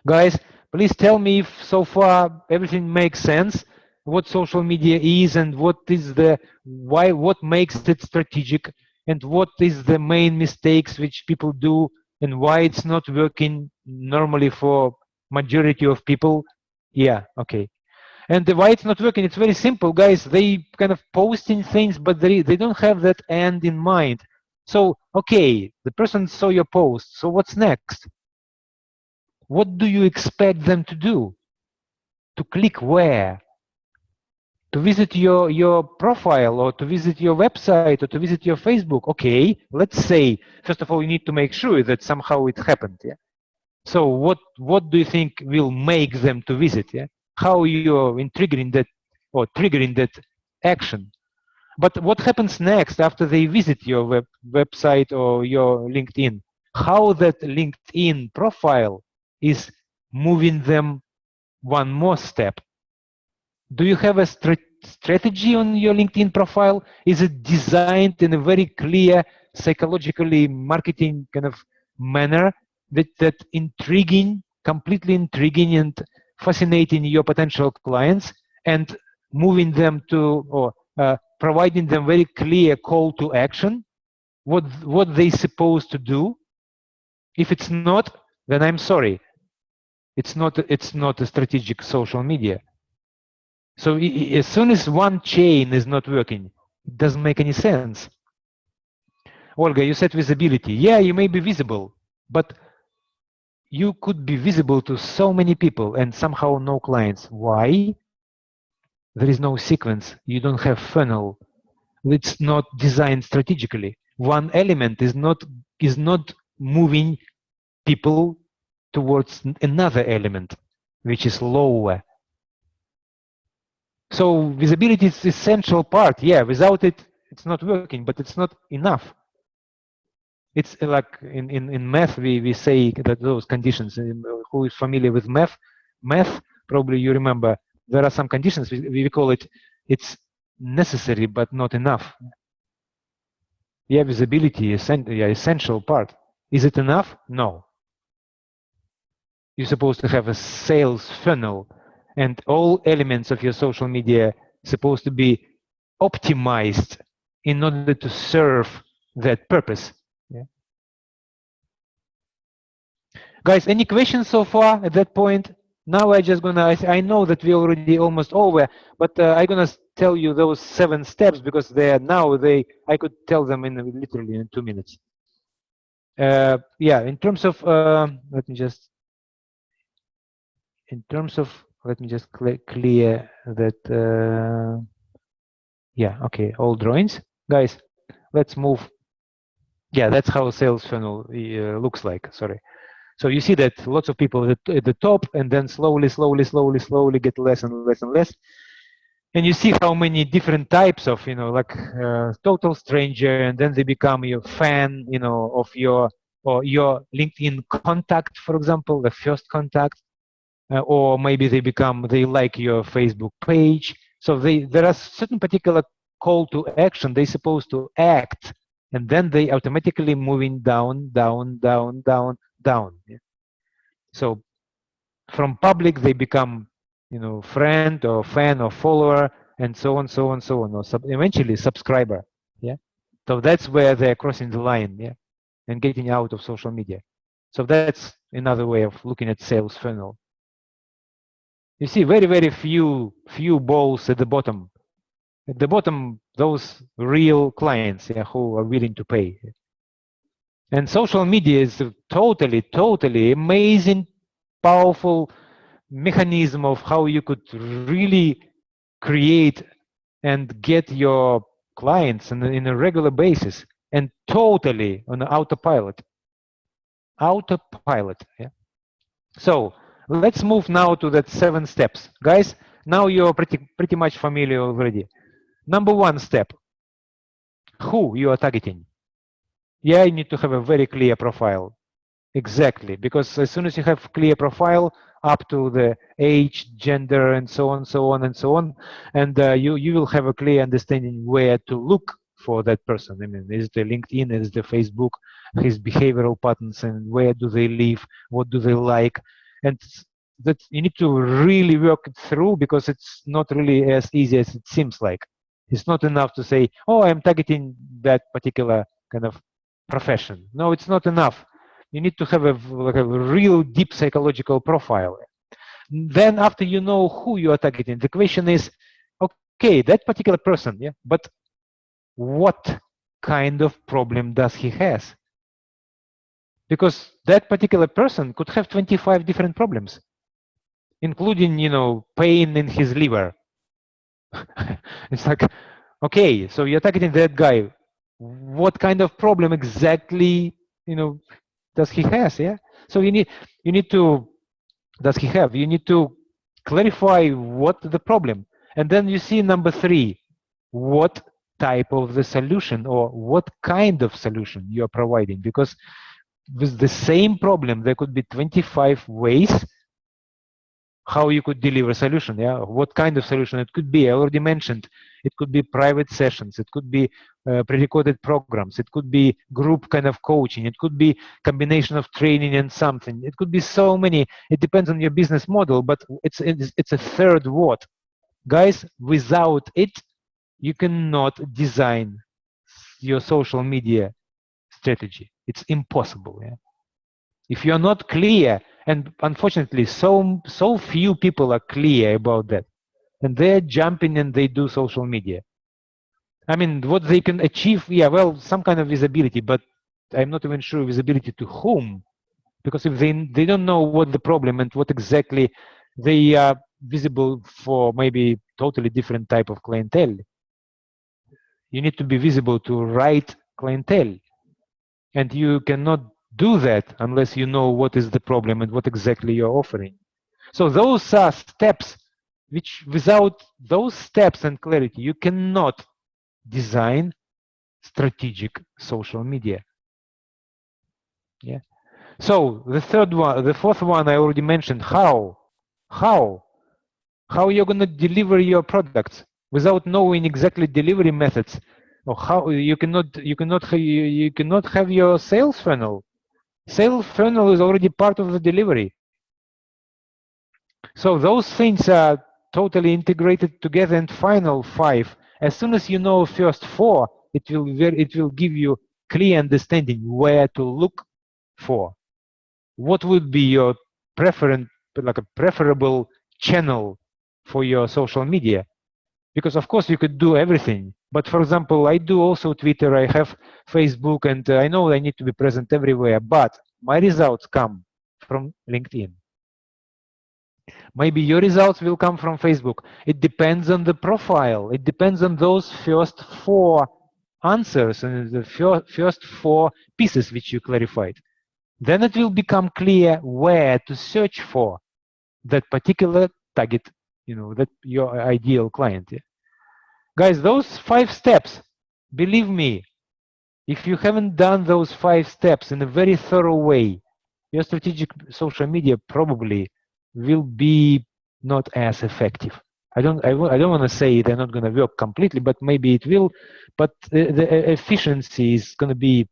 Guys, please tell me if so far everything makes sense, what social media is, and what is what makes it strategic, and what is the main mistakes which people do, and why it's not working normally for majority of people. Yeah, okay. And why it's not working, it's very simple, guys. They kind of posting things, but they don't have that end in mind. So, okay, the person saw your post, so what's next? What do you expect them to do? To click where? To visit your profile, or to visit your website, or to visit your Facebook? Okay, let's say, first of all, you need to make sure that somehow it happened. Yeah. So what do you think will make them to visit? Yeah. How you're triggering that, or triggering that action? But what happens next after they visit your website or your LinkedIn? How that LinkedIn profile is moving them one more step. Do you have a strategy on your LinkedIn profile? Is it designed in a very clear, psychologically marketing kind of manner that intriguing, completely intriguing and fascinating your potential clients, and moving them to, or providing them very clear call to action, what they supposed to do? If it's not, then I'm sorry. It's not a strategic social media. So as soon as one chain is not working, it doesn't make any sense. Olga, you said visibility. Yeah, you may be visible, but you could be visible to so many people and somehow no clients. Why? There is no sequence. You don't have funnel. It's not designed strategically. One element is not moving people towards another element, which is lower. So visibility is essential part. Yeah, without it, it's not working, but it's not enough. It's like in math, we say that those conditions, who is familiar with math, probably you remember, there are some conditions, we call it, it's necessary but not enough. Yeah, visibility is essential part. Is it enough? No. You're supposed to have a sales funnel, and all elements of your social media supposed to be optimized in order to serve that purpose. Yeah. Guys, any questions so far at that point? Now I just I know that we're already almost over, but I'm gonna tell you those 7 steps, because I could tell them literally in 2 minutes. Yeah, in terms of let me just clear that. Yeah, okay, all drawings, guys. Let's move. Yeah, that's how a sales funnel looks like. Sorry. So you see that lots of people at the top, and then slowly get less and less and less. And you see how many different types of, like total stranger, and then they become your fan, of your LinkedIn contact, for example, the first contact, or maybe they like your Facebook page. So there are certain particular call to action they're supposed to act, and then they automatically moving down. Yeah. So from public they become, friend or fan or follower, and so on, so on, so on, or eventually subscriber. Yeah. So that's where they're crossing the line, yeah, and getting out of social media. So that's another way of looking at sales funnel. You see very few balls at the bottom. At the bottom, those real clients, yeah, who are willing to pay. And social media is a totally amazing, powerful mechanism of how you could really create and get your clients in a regular basis and totally on autopilot. Autopilot. Yeah. So let's move now to that 7 steps, guys. Now you're pretty much familiar already. Number 1 step: who you are targeting. Yeah, you need to have a very clear profile. Exactly, because as soon as you have clear profile up to the age, gender, and so on, so on, and so on, and you will have a clear understanding where to look for that person. I mean, is the LinkedIn, is the Facebook, his behavioral patterns, and where do they live, what do they like, and that you need to really work it through, because it's not really as easy as it seems like. It's not enough to say, oh, I'm targeting that particular kind of profession. No, it's not enough. You need to have like a real deep psychological profile. Then after you know who you are targeting, the question is, okay, that particular person, yeah, but what kind of problem does he has? Because that particular person could have 25 different problems, including, you know, pain in his liver. It's like, okay, so you're targeting that guy. What kind of problem exactly, you know, does he has? Yeah. So you need to, does he have? You need to clarify what the problem, and then you see number 3, what type of the solution or what kind of solution you are providing, because with the same problem there could be 25 ways how you could deliver a solution. Yeah, what kind of solution it could be? I already mentioned it could be private sessions, it could be pre-recorded programs, it could be group kind of coaching, it could be combination of training and something, it could be so many. It depends on your business model, but it's a third what, guys. Without it you cannot design your social media strategy. It's impossible. Yeah? If you're not clear, and unfortunately so few people are clear about that, and they're jumping and they do social media. I mean, what they can achieve, yeah, well, some kind of visibility, but I'm not even sure visibility to whom, because if they don't know what the problem and what exactly they are visible for, maybe totally different type of clientele. You need to be visible to right clientele, and you cannot do that unless you know what is the problem and what exactly you're offering. So those are steps which, without those steps and clarity, you cannot design strategic social media. Yeah. So the third one, the fourth one, I already mentioned. How you're going to deliver your products without knowing exactly delivery methods, or how you cannot have your sales funnel. Sales funnel is already part of the delivery. So those things are totally integrated together. And final 5, as soon as you know first 4, it will give you clear understanding where to look for. What would be your preferable channel for your social media? Because of course you could do everything, but for example, I do also Twitter, I have Facebook, and I know I need to be present everywhere, but my results come from LinkedIn. Maybe your results will come from Facebook. It depends on the profile. It depends on those first 4 answers and the first 4 pieces which you clarified. Then it will become clear where to search for that particular target, that your ideal client. Yeah? Guys, those 5 steps, believe me, if you haven't done those 5 steps in a very thorough way, your strategic social media probably will be not as effective. I don't want to say they're not going to work completely, but maybe it will. But the efficiency is going to be,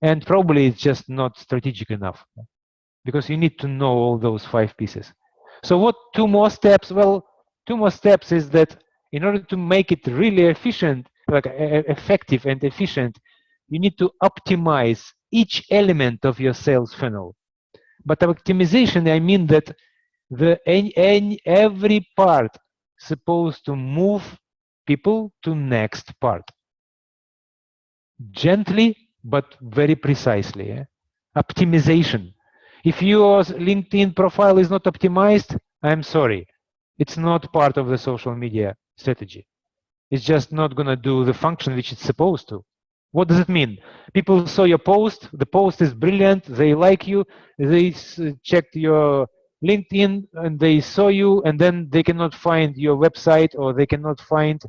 and probably it's just not strategic enough, because you need to know all those 5 pieces. So what 2 more steps? Well, 2 more steps is that in order to make it really efficient, like effective and efficient, you need to optimize each element of your sales funnel. But optimization, I mean that every part supposed to move people to next part. Gently, but very precisely. Optimization. If your LinkedIn profile is not optimized, I'm sorry. It's not part of the social media strategy. It's just not going to do the function which it's supposed to. What does it mean? People saw your post, the post is brilliant, they like you, they checked your LinkedIn and they saw you, and then they cannot find your website, or they cannot find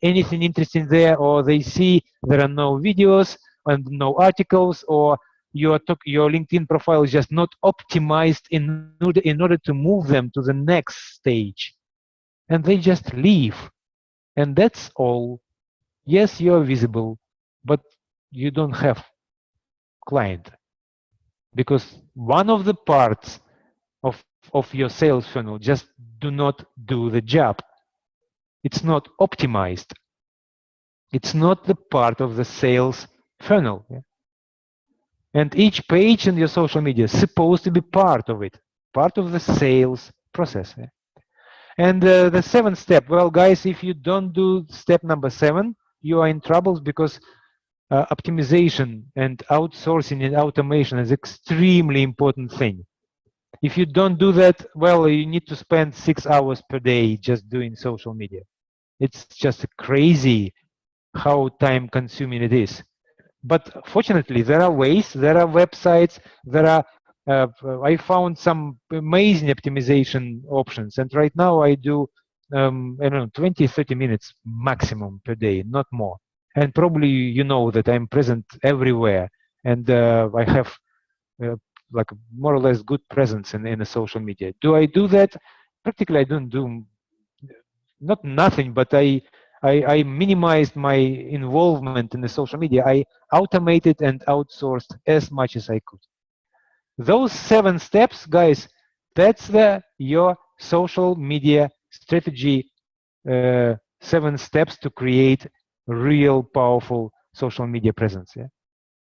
anything interesting there, or they see there are no videos and no articles, or your LinkedIn profile is just not optimized in order to move them to the next stage. And they just leave. And that's all. Yes, you're visible, but you don't have client, because one of the parts of your sales funnel just do not do the job. It's not optimized. It's not the part of the sales funnel. And each page in your social media is supposed to be part of it, part of the sales process. And the seventh step, well, guys, if you don't do step number 7, you are in troubles, because optimization and outsourcing and automation is extremely important thing. If you don't do that, well, you need to spend 6 hours per day just doing social media. It's just crazy how time consuming it is. But fortunately, there are ways, there are websites, there are I found some amazing optimization options, and right now I do I don't know, 20-30 minutes maximum per day, not more. And probably you know that I'm present everywhere, and I have like more or less good presence in the social media. Do I do that? Practically, I don't do not nothing, but I minimized my involvement in the social media. I automated and outsourced as much as I could. Those 7 steps, guys, that's your social media strategy. 7 steps to create real powerful social media presence. Yeah,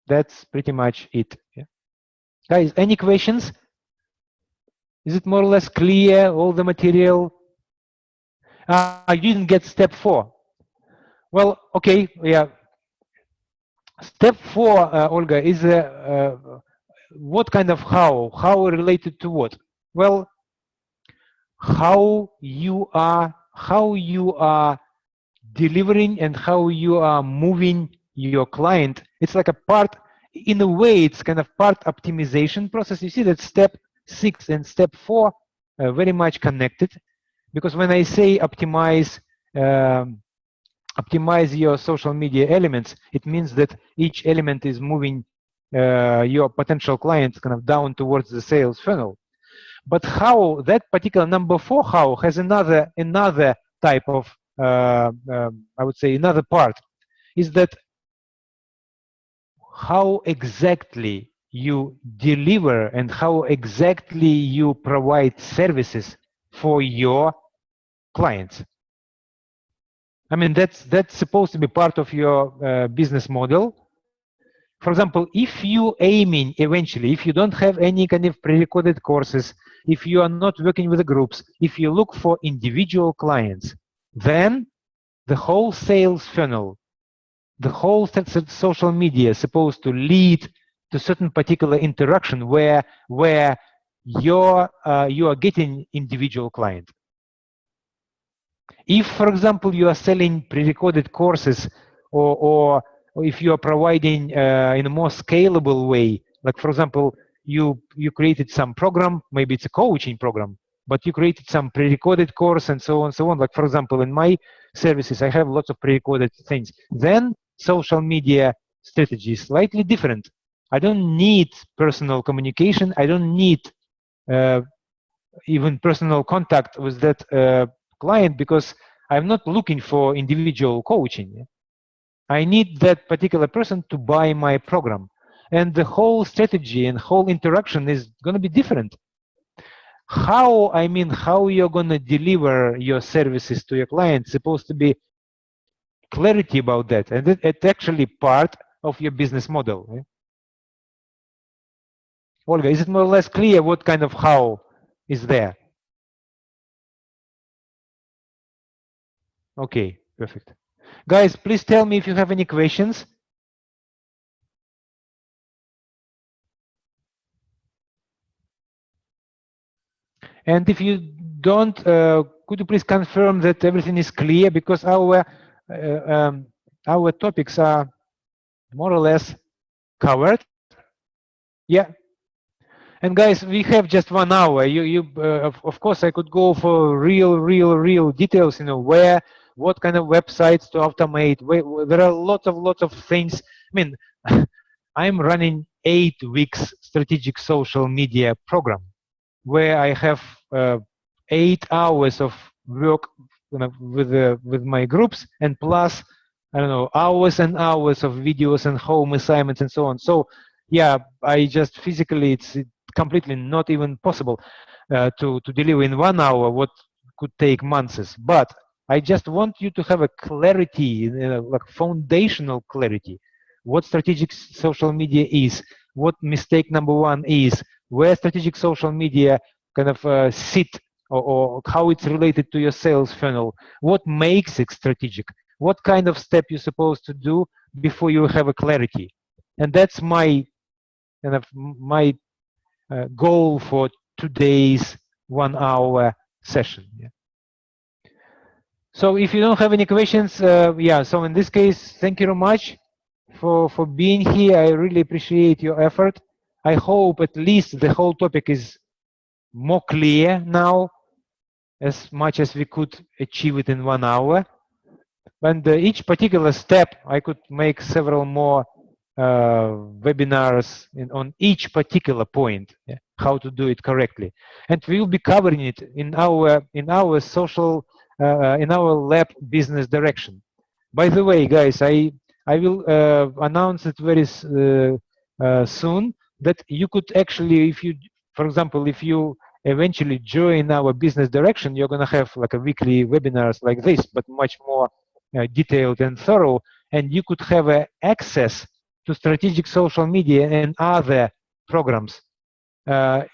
that's pretty much it. Yeah. Guys, any questions? Is it more or less clear, all the material? You didn't get step 4. Well, okay, yeah. Step 4, Olga, is what kind of how? How related to what? Well, how you are delivering and how you are moving your client. It's like a part, in a way, it's kind of part optimization process. You see that step 6 and step 4 are very much connected, because when I say optimize your social media elements, it means that each element is moving your potential clients kind of down towards the sales funnel. But how that particular number 4 how has another type of I would say another part, is that how exactly you deliver and how exactly you provide services for your clients. I mean, that's supposed to be part of your business model. For example, if you aiming eventually, if you don't have any kind of pre-recorded courses, if you are not working with the groups, if you look for individual clients, then the whole sales funnel, the whole social media is supposed to lead to certain particular interaction where you are getting individual client. If, for example, you are selling pre-recorded courses, or if you are providing in a more scalable way, like for example, you created some program, maybe it's a coaching program, but you created some pre-recorded course and so on. Like for example, in my services, I have lots of pre-recorded things. Then social media strategy is slightly different. I don't need personal communication. I don't need even personal contact with that client, because I'm not looking for individual coaching. I need that particular person to buy my program. And the whole strategy and whole interaction is going to be different. how, I mean, how you're gonna deliver your services to your clients, supposed to be clarity about that, and it's actually part of your business model. Yeah? Olga, is it more or less clear what kind of how is there? Okay, perfect. Guys, please tell me if you have any questions. And if you don't, could you please confirm that everything is clear, because our topics are more or less covered. Yeah. And guys, we have just 1 hour. Of course, I could go for real details. You know, where, what kind of websites to automate. There are lots of things. I mean, I'm running 8 weeks strategic social media program, where I have 8 hours of work, you know, with my groups, and plus, I don't know, hours and hours of videos and home assignments and so on. So yeah, I just physically, it's completely not even possible to deliver in 1 hour what could take months. But I just want you to have a clarity, you know, like foundational clarity, what strategic social media is, what mistake number 1 is, where strategic social media kind of sit, or how it's related to your sales funnel, what makes it strategic, what kind of step you're supposed to do before you have a clarity. And that's my kind of my goal for today's 1 hour session. Yeah. So if you don't have any questions, yeah, so in this case, thank you very much for being here. I really appreciate your effort. I hope at least the whole topic is more clear now, as much as we could achieve it in 1 hour. And each particular step, I could make several more webinars on each particular point, yeah, how to do it correctly. And we will be covering it in our social, in our lab business direction. By the way, guys, I will announce it very soon, that you could actually, if you, for example, if you eventually join our business direction, you're going to have like a weekly webinars like this, but much more detailed and thorough, and you could have access to strategic social media and other programs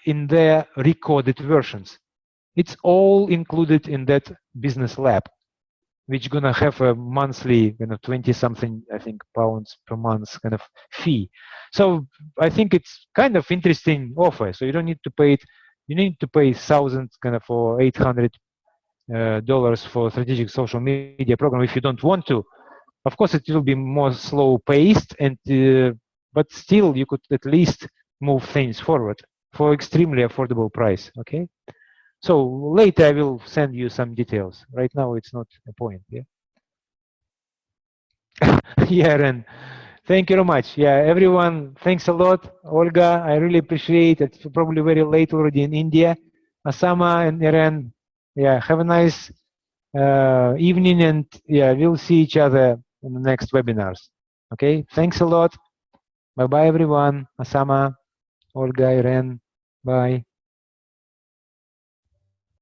in their recorded versions. It's all included in that business lab, which gonna have a monthly, 20 something, I think, pounds per month kind of fee. So I think it's kind of interesting offer. So you don't need to pay it. You need to pay thousands, kind of, or $800 for strategic social media program if you don't want to. Of course, it will be more slow paced, and but still you could at least move things forward for extremely affordable price. Okay. So later I will send you some details. Right now it's not a point. Yeah. Yeah, Ren. Thank you very much. Yeah, everyone, thanks a lot. Olga, I really appreciate it. It's probably very late already in India. Asama and Eren, yeah, have a nice evening, and yeah, we'll see each other in the next webinars. Okay, thanks a lot. Bye bye, everyone. Asama, Olga, Eren, bye.